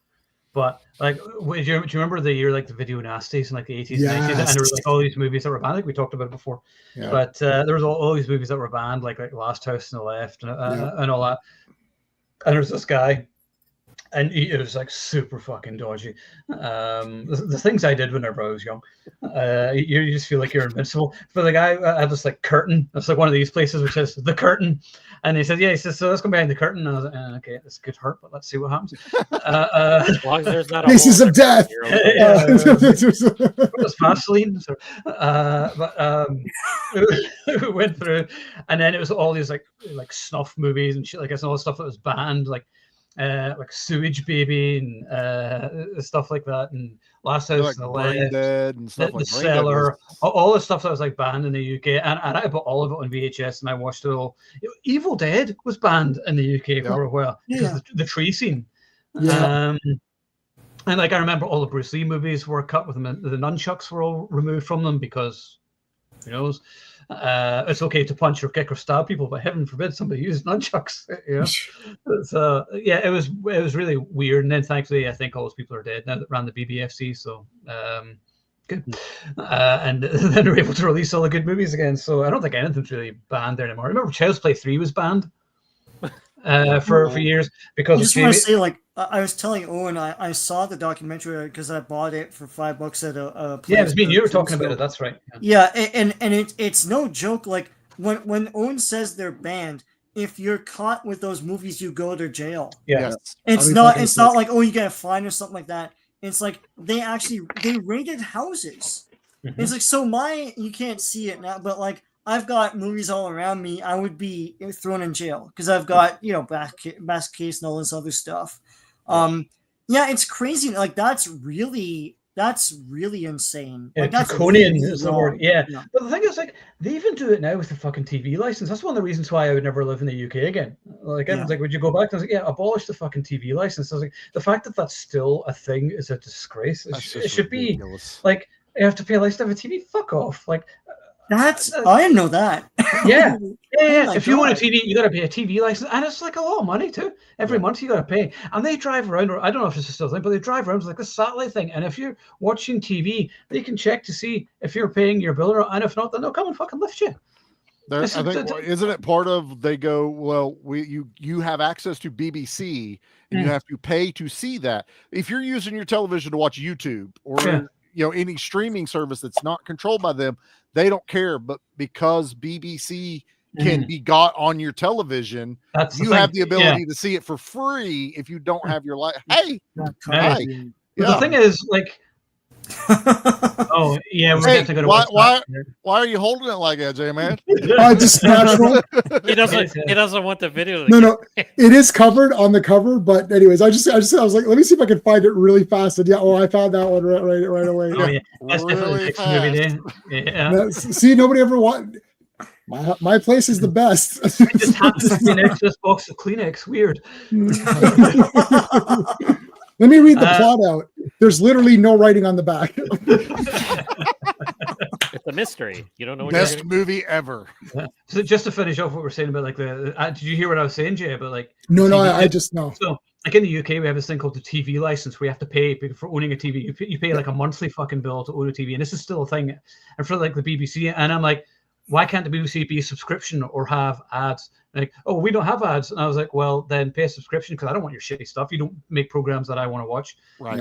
but like, do you remember the year like the Video Nasties in like the 80s, 90s, and there were like all these movies that were banned. I think we talked about it before. Yeah. But there was all these movies that were banned, like Last House on the Left and all that. And there was this guy. And it was like super fucking dodgy. The things I did whenever I was young, you just feel like you're invincible. But the guy had this like curtain. It's like one of these places which is the curtain. And he said, so let's go behind the curtain. And I was like, okay, this could hurt, but let's see what happens. As long as there's not a faces of death. It was Vaseline. So, we went through, and then it was all these like snuff movies and shit like this, and all the stuff that was banned, like. like Sewage Baby and stuff like that, and Last House like on the Brain Left, Dead and stuff the like Brain Dead Cellar, was... all the stuff that was like banned in the UK, and I bought all of it on VHS and I watched it all. Evil Dead was banned in the UK for a while because the tree scene. And like I remember all the Bruce Lee movies were cut with them. The nunchucks were all removed from them because who knows? It's okay to punch or kick or stab people, but heaven forbid somebody uses nunchucks. So yeah, it was really weird. And then thankfully, I think all those people are dead now that ran the BBFC. So good. And then they're able to release all the good movies again. So I don't think anything's really banned there anymore. I remember Child's Play 3 was banned for years because I just want to say, like, I was telling Owen, I saw the documentary because I bought it for $5 at a place. Yeah, it was me and you were talking about it. That's right. Yeah, and it's no joke. Like when Owen says they're banned, if you're caught with those movies, you go to jail. Yeah, it's not like, oh, you get a fine or something like that. It's like they raided houses. It's like, so you can't see it now, but like I've got movies all around me. I would be thrown in jail because I've got back case and all this other stuff. Yeah, it's crazy. Like that's really insane. Yeah, like, that's draconian really is the word. Yeah. But the thing is, like, they even do it now with the fucking TV license. That's one of the reasons why I would never live in the UK again. Like, everyone's like, would you go back? I was like, yeah, abolish the fucking TV license. I was like, the fact that that's still a thing is a disgrace. It should ridiculous. Be like, you have to pay a license to have a TV. Fuck off. Like, I didn't know that. Yeah. If you want a TV, you got to pay a TV license, and it's like a lot of money too. Every month you got to pay. And they drive around, or I don't know if this is still a thing, but they drive around with like a satellite thing. And if you're watching TV, they can check to see if you're paying your bill, and if not, then they'll come and fucking lift you. I think isn't it part of they go, well, you have access to BBC and you have to pay to see that. If you're using your television to watch YouTube or any streaming service that's not controlled by them, they don't care. But because BBC can be got on your televion, you have the ability to see it for free if you don't have your Hey, the thing is, like, oh yeah, we're going to go to why are you holding it like that, Jay, man? Just natural. He doesn't want the video. No, it is covered on the cover. But anyways, I was like, let me see if I can find it really fast. And I found that one right away. Oh yeah, that's really definitely movie. See, nobody ever wanted. My place is the best. I just have to be next to this box of Kleenex. Weird. Let me read the plot out. There's literally no writing on the back. It's a mystery. You don't know what best movie ever. So just to finish off what we're saying about like did you hear what I was saying, Jay? About like no, I just know. So like in the UK, we have this thing called the TV license. We have to pay for owning a TV. You pay like a monthly fucking bill to own a TV, and this is still a thing. And for like the BBC, and I'm like, why can't the BBC be a subscription or have ads? Like, oh, we don't have ads. And I was like, well, then pay a subscription because I don't want your shitty stuff. You don't make programs that I want to watch. Right.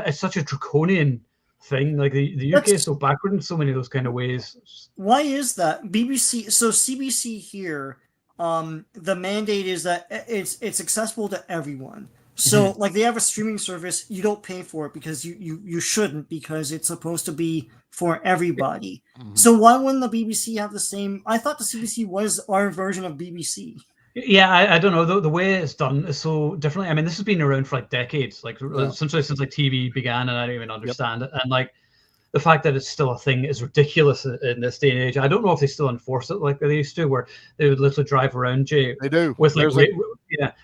It's such a draconian thing. Like the UK is so backward in so many of those kind of ways. Why is that? BBC, so CBC here, the mandate is that it's accessible to everyone. So like they have a streaming service, you don't pay for it because you shouldn't, because it's supposed to be for everybody. So why wouldn't the BBC have the same? I thought the CBC was our version of BBC. Yeah, I don't know. The way it's done is so differently. I mean, this has been around for like decades, like essentially since like TV began, and I don't even understand it. And like the fact that it's still a thing is ridiculous in this day and age. I don't know if they still enforce it like they used to, where they would literally drive around, Jay. They do with like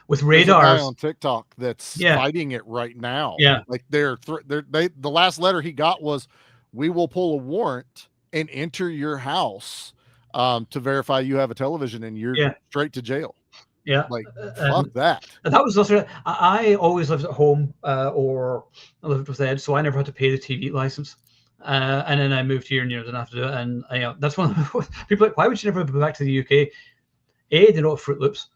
with radars on TikTok that's fighting it right now. Yeah, like the last letter he got was, "We will pull a warrant and enter your house to verify you have a television, and you're straight to jail." Yeah, like fuck that. And that was also, I always lived at home or I lived with Ed, so I never had to pay the TV license. And then I moved here and didn't have to do it. And that's one of the people like, why would you never go back to the UK? A, they don't have Fruit Loops.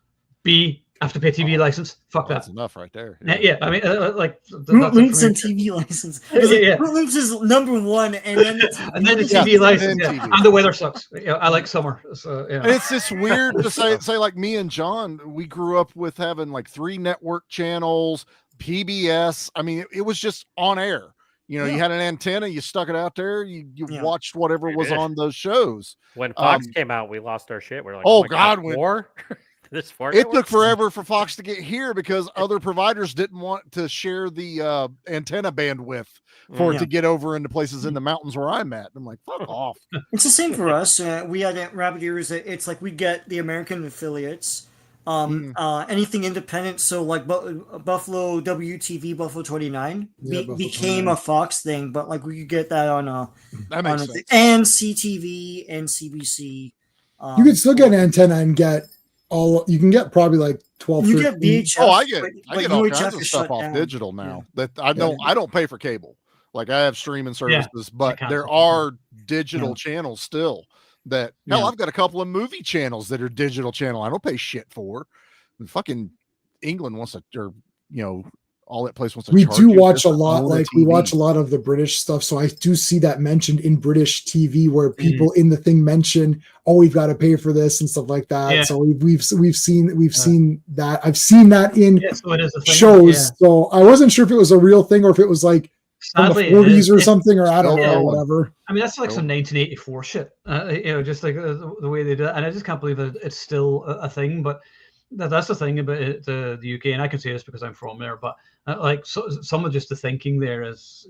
B, I have to pay TV license. Fuck that. That's enough right there. Yeah, I mean, like Fruit Loops and TV license. Fruit Loops is number one, and then the TV license. And the weather sucks. I like summer. So And it's just weird to say like me and John, we grew up with having like 3 network channels, PBS. I mean, it was just on air. You had an antenna, you stuck it out there, you watched whatever was on those shows. When Fox came out, we lost our shit. We're like, oh God, war? There's 4 It took networks? forever for Fox to get here because other providers didn't want to share the antenna bandwidth for it to get over into places in the mountains where I'm at. I'm like, fuck off. It's the same for us. We had at Rabbit Ears. It's like we get the American affiliates. Anything independent. So like Buffalo WTV, Buffalo 29 became a Fox thing, but like we could get that on that makes sense. And CTV and CBC. You can still get an antenna and get all. You can get probably like 12. You 13. get VHF. Oh, I get all UHF kinds of is stuff shut off down. digital now. That I don't pay for cable. Like I have streaming services, but can't there see are digital channels still. That hell, I've got a couple of movie channels that are digital channel. I don't pay shit for. And fucking England wants to, or all that place wants to. We charge do you watch just a to lot. own Like TV. we watch a lot of the British stuff, so I do see that mentioned in British TV, where people in the thing mention, "Oh, we've got to pay for this" and stuff like that. Yeah. So we've seen that. I've seen that in so it is a thing. shows. Yeah. So I wasn't sure if it was a real thing or if it was like from the Sadly, 40s or something, or I don't know, going. whatever. I mean, that's like some 1984 shit, just like the way they do it. And I just can't believe that it's still a thing. But that's the thing about the UK, and I can say this because I'm from there. But like some of just the thinking there is,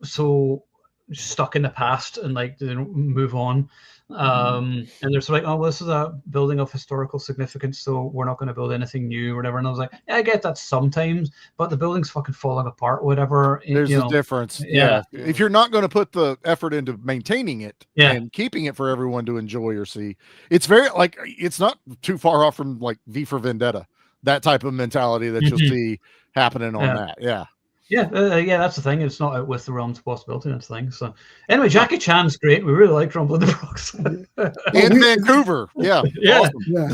so stuck in the past and like they don't move on. And they're sort of like, oh, well, this is a building of historical significance, so we're not going to build anything new or whatever. And I was like, yeah, I get that sometimes, but the building's fucking falling apart, whatever. There's a difference. Yeah. If you're not going to put the effort into maintaining it and keeping it for everyone to enjoy or see, it's very like it's not too far off from like V for Vendetta, that type of mentality that you'll see happening on that. Yeah. Yeah, that's the thing. It's not out with the realms of possibility. That's the thing. So, anyway, Jackie Chan's great. We really like Rumble in the Bronx. In Vancouver. Yeah. Yeah. Awesome. Yeah.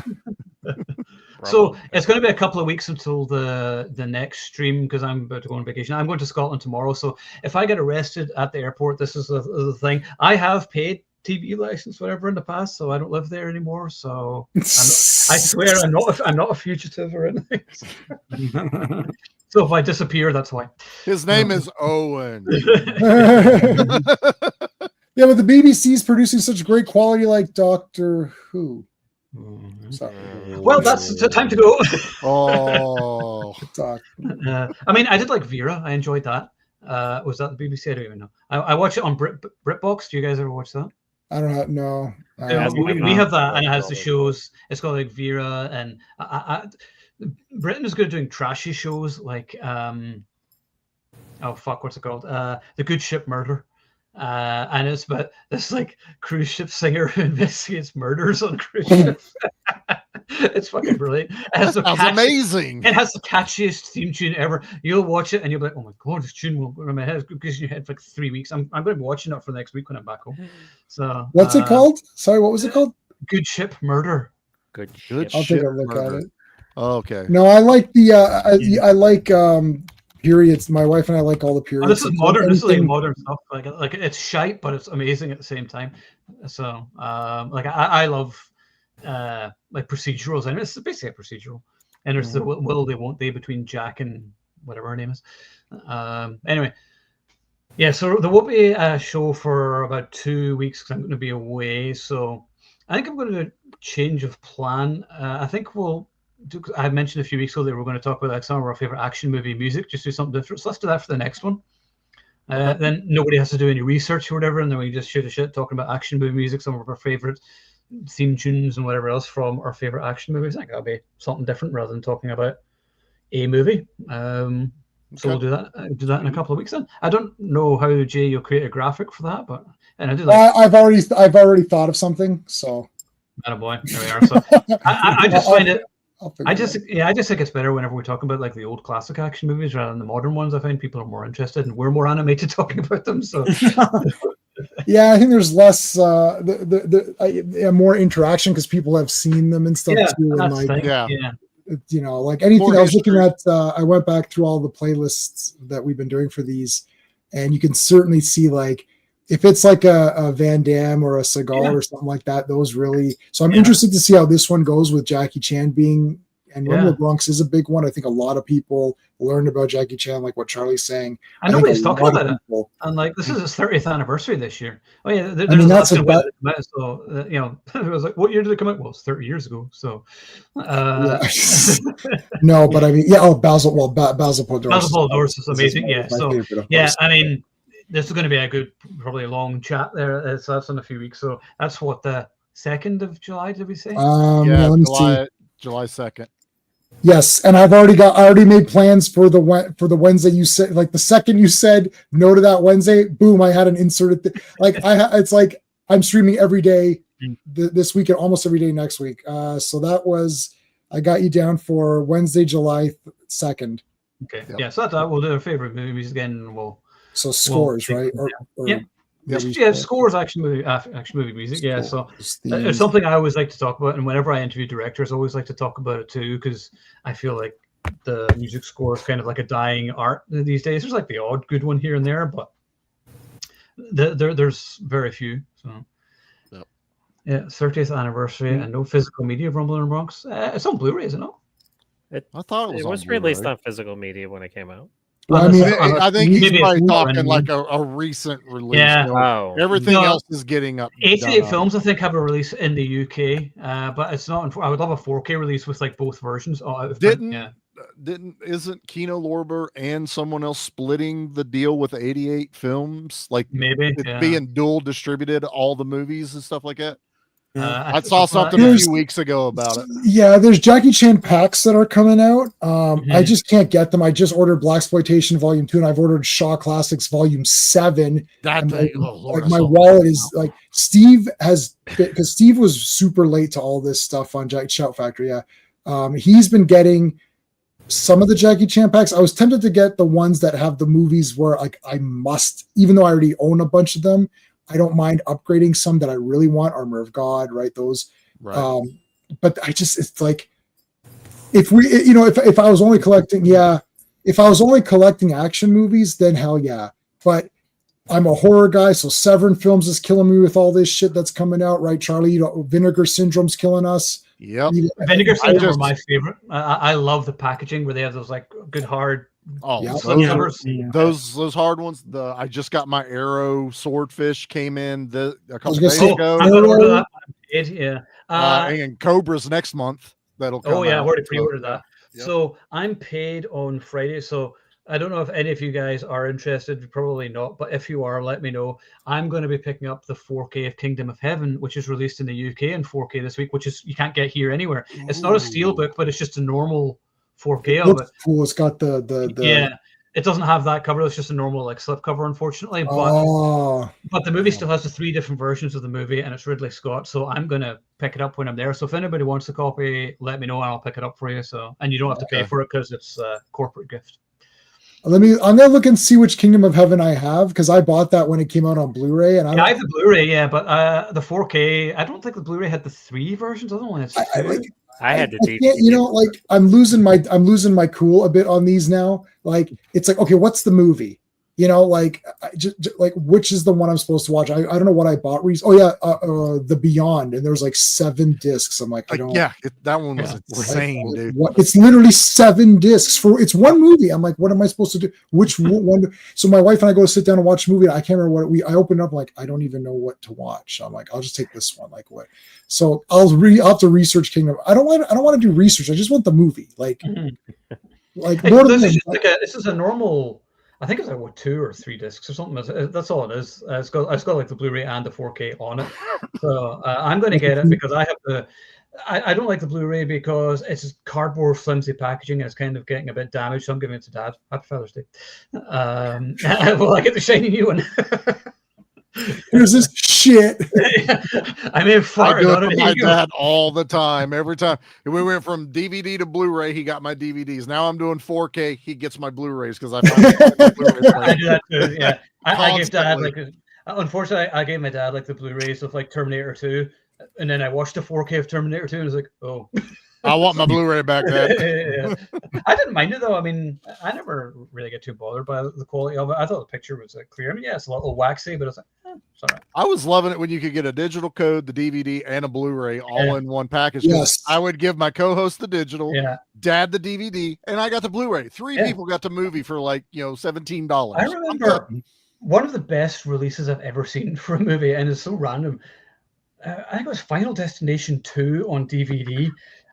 So it's going to be a couple of weeks until the next stream because I'm about to go on vacation. I'm going to Scotland tomorrow. So if I get arrested at the airport, this is the thing. I have paid TV license, whatever, in the past, so I don't live there anymore. So I swear I'm not a fugitive or anything. So if I disappear, that's why. His name is Owen. Yeah, but the BBC's producing such great quality, like Doctor Who. Sorry. Well, that's the time to go. Oh. I mean, I did like Vera. I enjoyed that. Was that the BBC? I don't even know. I watched it on BritBox. Do you guys ever watch that? I don't know. We have that, and it has the shows. It's called like Vera, and Britain is good at doing trashy shows like what's it called? The Good Ship Murder. And it's about this like cruise ship singer who investigates murders on cruise ships. It's fucking brilliant. That's amazing. It has the catchiest theme tune ever. You'll watch it and you'll be like, oh my god, this tune will go in my head. It goes in your head for like 3 weeks. I'm going to be watching it for the next week when I'm back home. So what's it called? Sorry, what was it called? Good Ship Murder. Good ship. I'll take a look at it. Oh, okay. No, I like the I like periods. My wife and I like all the periods. This is modern. This is like modern stuff. Like it's shite, but it's amazing at the same time. So like I love like procedurals. I mean, it's basically a procedural. And there's the will they won't they between Jack and whatever her name is. Anyway, yeah. So there won't be a show for about 2 weeks because I'm going to be away. So I think I'm going to do a change of plan. I think I mentioned a few weeks ago that we're going to talk about like some of our favorite action movie music, just do something different. So let's do that for the next one. Then nobody has to do any research or whatever, and then we just shoot a shit talking about action movie music, some of our favorite theme tunes and whatever else from our favorite action movies. I think that'll be something different rather than talking about a movie. So we'll do that in a couple of weeks then. I don't know how, Jay, you'll create a graphic for that, but and I do like I've already thought of something, so boy, there we are. So I just find it. I just think it's better whenever we talk about like the old classic action movies rather than the modern ones. I find people are more interested and we're more animated talking about them. So yeah, I think there's less more interaction because people have seen them and stuff too. And like, like anything more I was history. looking at, I went back through all the playlists that we've been doing for these, and you can certainly see like if it's like a Van Damme or a Seagal or something like that, those really. So I'm interested to see how this one goes with Jackie Chan being And Rumble Bronx is a big one. I think a lot of people learned about Jackie Chan, like what Charlie's saying. And nobody's talking about it. And like, this is his 30th anniversary this year. Oh yeah, there's that's a bad. So it was like, what year did it come out? Well, it's 30 years ago. So no, but I mean, Basil. Well, Basil Podores. Basil Podores is amazing. Yeah. So I mean, this is going to be a good, probably a long chat there. So that's in a few weeks. So that's what the 2nd of July, did we say? Let me see. July 2nd. Yes, and I already made plans for the Wednesday. You said, like, the second you said no to that Wednesday, boom, I had an inserted it's like I'm streaming every day this week and almost every day next week. So that was, I got you down for Wednesday, July 2nd. Okay. Yep. Yeah, so that we'll do our favorite movies again, and scores, right? Scores, action movie music. Yeah, so it's something I always like to talk about, and whenever I interview directors, I always like to talk about it too, because I feel like the music score is kind of like a dying art these days. There's like the odd good one here and there, but there's very few. So yeah, 30th anniversary and no physical media of Rumble in the Bronx. It's on Blu-ray, isn't it? I thought it was released on physical media when it came out. Well, I think he's probably talking like a recent release. Yeah. Everything else is getting up. 88 Films, I think, have a release in the UK, but it's not. I would love a 4K release with like both versions. Isn't Kino Lorber and someone else splitting the deal with 88 Films? Like maybe being dual distributed, all the movies and stuff like that. I saw something a few weeks ago about it. Yeah, there's Jackie Chan packs that are coming out. I just can't get them. I just ordered Blaxploitation Volume 2, and I've ordered Shaw Classics Volume 7. My wallet is like, Steve has, because Steve was super late to all this stuff on Shout Factory. Yeah, he's been getting some of the Jackie Chan packs. I was tempted to get the ones that have the movies where, like, I must, even though I already own a bunch of them, I don't mind upgrading some that I really want. Armor of God, right? Those. Right. But it's like, if I was only collecting, if I was only collecting action movies, then hell yeah. But I'm a horror guy, so Severin Films is killing me with all this shit that's coming out, right, Charlie? Vinegar Syndrome's killing us. Yep. Vinegar Syndrome are my favorite. I love the packaging where they have those like good hard. Those hard ones. I just got my Arrow Swordfish came in a couple days ago. And Cobra's next month. That'll come out. I've already pre-ordered that. Yep. So I'm paid on Friday. So I don't know if any of you guys are interested. Probably not. But if you are, let me know. I'm going to be picking up the 4K of Kingdom of Heaven, which is released in the UK in 4K this week, which is you can't get here anywhere. It's not a steelbook, but it's just a normal 4K of it. Cool. It's got the it doesn't have that cover. It's just a normal like slip cover, unfortunately. But the movie still has the 3 different versions of the movie, and it's Ridley Scott. So I'm gonna pick it up when I'm there. So if anybody wants a copy, let me know and I'll pick it up for you. So and you don't have to pay for it because it's a corporate gift. I'm gonna look and see which Kingdom of Heaven I have, because I bought that when it came out on Blu-ray. And I have the Blu-ray, but the 4K. I don't think the Blu-ray had the 3 versions. I don't know. I had to DVD. I'm losing my cool a bit on these now. Like, it's like, okay, what's the movie? Which is the one I'm supposed to watch? I don't know what I bought. The Beyond, and there's like 7 discs. I'm like, I don't. That one was insane, dude. It's literally 7 discs it's one movie. I'm like, what am I supposed to do? Which one? So my wife and I go to sit down and watch a movie. And I can't remember I opened up, like, I don't even know what to watch. So I'm like, I'll just take this one. Like, what? So I'll have to research Kingdom. I don't want to do research. I just want the movie. Like, this is a normal. I think it's like 2 or 3 discs or something. That's all it is. It's got like the Blu-ray and the 4K on it. So I'm going to get it because I have I don't like the Blu-ray because it's cardboard flimsy packaging and it's kind of getting a bit damaged. So I'm giving it to Dad. Happy Father's Day. Well, I get the shiny new one. Here's this shit. I mean, I do it for my dad all the time. Every time we went from DVD to Blu-ray, he got my DVDs. Now I'm doing 4K. He gets my Blu-rays because I do that too. Yeah, I give Dad unfortunately, I gave my dad like the Blu-rays of like Terminator 2, and then I watched the 4K of Terminator 2, and I was like, oh. I want my Blu-ray back then. I didn't mind it though. I mean, I never really get too bothered by the quality of it. I thought the picture was clear. I mean, yeah, it's a little waxy, but it's like, Sorry. I was loving it when you could get a digital code, the DVD, and a Blu-ray all in one package. Yes. I would give my co-host the digital, Yeah. Dad the DVD, and I got the Blu-ray. Three people got the movie for like $17. I remember one of the best releases I've ever seen for a movie, and it's so random. I think it was Final Destination 2 on DVD,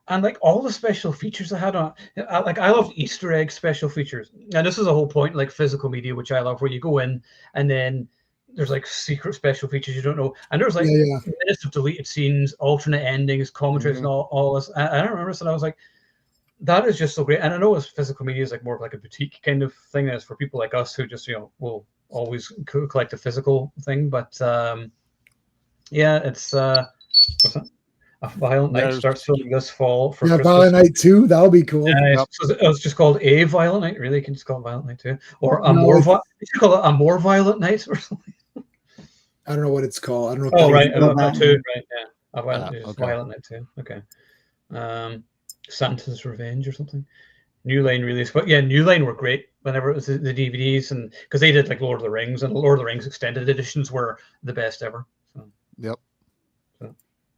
and like all the special features I had on, I love Easter egg special features, and this is a whole point, like physical media, which I love, where you go in and then there's like secret special features you don't know, and there's like minutes of deleted scenes, alternate endings, commentaries, and all this. I don't remember this, and I was like, that is just so great. And I know as physical media is like more of like a boutique kind of thing, as for people like us who just will always collect a physical thing, but it's what's that? A Violent Night starts filming this fall for Christmas. Violent Night 2, that'll be cool. So it was just called A Violent Night. Really, you can just call it Violent Night 2, or a more you should call it a more violent night or something. I don't know what it's called. I don't know. Oh, right, Violent 2, right? Yeah, a Violent Night 2. Okay. Santa's Revenge or something. New Line release, but yeah, New Line were great whenever it was the DVDs, and because they did like Lord of the Rings, and Lord of the Rings extended editions were the best ever. So. Yep. So,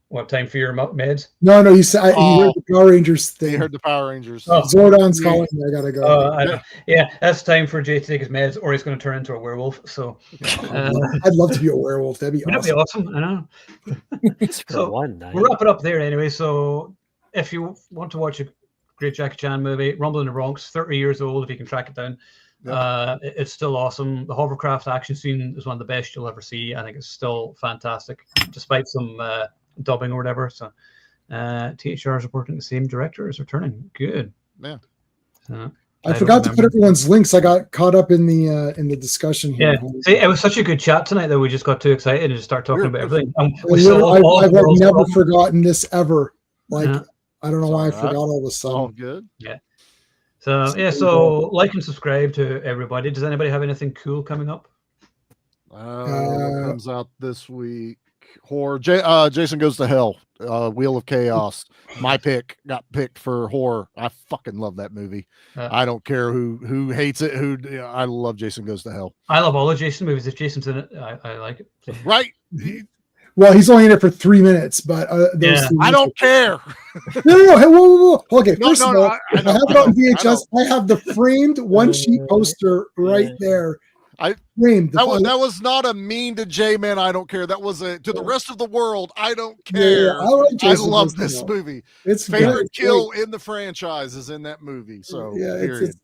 what time for your meds? No, you said you heard the Power Rangers thing. You heard the Power Rangers. Zordon's calling me. I gotta go. Yeah, that's time for Jay to take his meds, or he's going to turn into a werewolf. So, I'd love to be a werewolf. That'd be awesome. That'd be awesome. I know. So one night. We'll wrap it up there anyway. So, if you want to watch a great Jackie Chan movie, Rumble in the Bronx, 30 years old, if you can track it down. It's still awesome. The hovercraft action scene is one of the best you'll ever see. I think it's still fantastic, despite some dubbing or whatever. So THR is reporting the same director is returning. Good. Yeah. So, I forgot to put everyone's links. I got caught up in the discussion here. Yeah, see, it was such a good chat tonight that we just got too excited and just start talking about everything. I've never forgotten this ever. I don't know why I forgot all this stuff. All good. Yeah. So like and subscribe to everybody. Does anybody have anything cool coming up? Comes out this week. Horror. Jason Goes to Hell. Wheel of Chaos. My pick got picked for horror. I fucking love that movie. I don't care who hates it. I love Jason Goes to Hell. I love all the Jason movies. If Jason's in it, I like it. So. Right. Well, he's only in it for 3 minutes, but I don't care. No. Whoa. Okay, first of all, I have it on VHS. I have the framed one sheet poster right there. Framed. That was not a mean to J-Man. I don't care. That was to the rest of the world. I don't care. I love this movie. It's favorite kill in the franchise is in that movie. So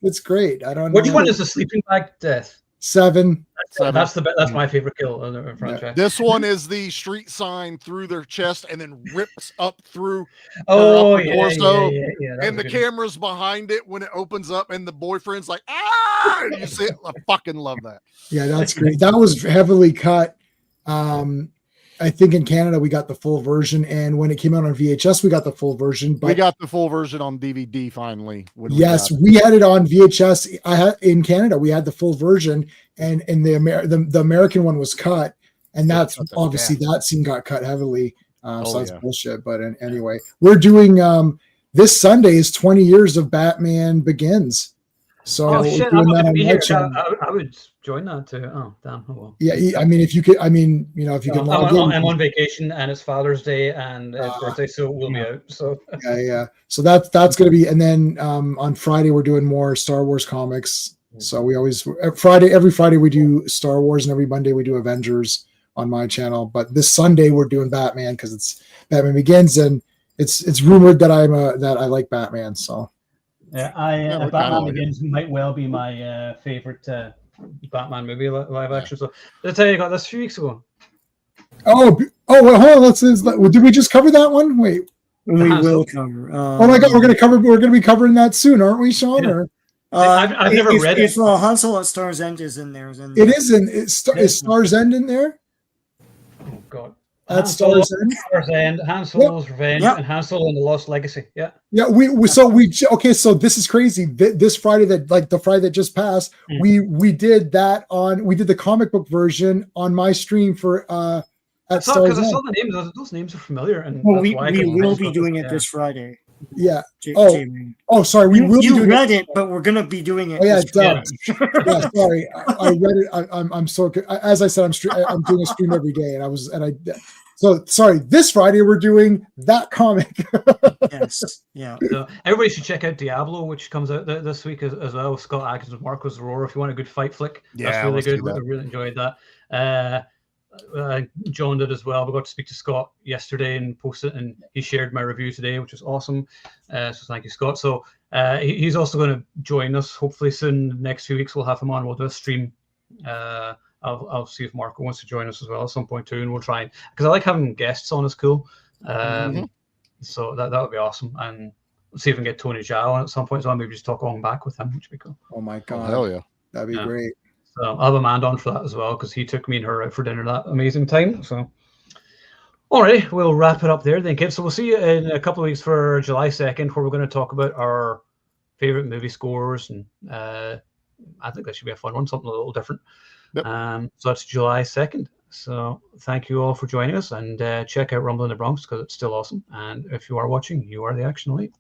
it's great. I don't know. Which one is the sleeping bag death? 7. That's my favorite kill in the franchise. This one is the street sign through their chest and then rips up through torso. And the camera's behind it when it opens up, and the boyfriend's like, ah! And you see it. I fucking love that. Yeah, that's great. That was heavily cut. I think in Canada we got the full version, and when it came out on VHS, we got the full version. But we got the full version on DVD finally. We had it on VHS. In Canada, we had the full version, and the American one was cut, and that's obviously that scene got cut heavily. So that's bullshit. But anyway, we're doing this Sunday is 20 years of Batman Begins. So I would join that too. Oh damn! Oh, well. Yeah, I mean, if you could, if you can. I'm on vacation, and it's Father's Day and his birthday, so we'll be out. So yeah. So that's gonna be, and then on Friday we're doing more Star Wars comics. So we always every Friday we do Star Wars, and every Monday we do Avengers on my channel. But this Sunday we're doing Batman because it's Batman Begins, and it's rumored that I like Batman. So. Yeah, Batman Begins might well be my favorite Batman movie live action. So I tell you, I got this a few weeks ago. Well, hold on. Did we just cover that one? Wait, we will cover. Oh my God, we're gonna be covering that soon, aren't we, Sean? Yeah. Or I've never read it. Han Solo at Star's End is in there. It is in. Is Star's End in there? Oh God. At Star's End, Han Solo's Revenge, and Han Solo and the Lost Legacy. Yeah. Yeah, so this is crazy. This Friday the Friday that just passed, we did the comic book version on my stream for at Star's End. Because I saw the names; those names are familiar. And we will be doing it this Friday. Yeah. Jamie. Sorry. We will. You read it, but we're gonna be doing it. Oh yeah, yeah. Sorry, I read it. I'm so, as I said, I'm doing a stream every day, so sorry. This Friday we're doing that comic. Yes. Yeah. So everybody should check out Diablo, which comes out this week as well. Scott Adkins and Marcos Aurora. If you want a good fight flick, that's really good. I really enjoyed that. John did as well. We got to speak to Scott yesterday and post it, and he shared my review today, which is awesome. So thank you, Scott. So he's also going to join us hopefully soon. The next few weeks we'll have him on. We'll do a stream. I'll see if Marco wants to join us as well at some point too, and we'll try, because I like having guests on. It's cool. So that would be awesome, and we'll see if we can get Tony Zhao on at some point. So I'll maybe just talk on back with him, which would be cool. Oh my god! Hell yeah, that'd be great. So I'll have Amanda on for that as well, because he took me and her out for dinner that amazing time. So, all right, we'll wrap it up there then, kids. So we'll see you in a couple of weeks for July 2nd, where we're going to talk about our favorite movie scores, and I think that should be a fun one, something a little different. Yep. So that's July 2nd. So thank you all for joining us, and check out Rumble in the Bronx, because it's still awesome. And if you are watching, you are the action elite.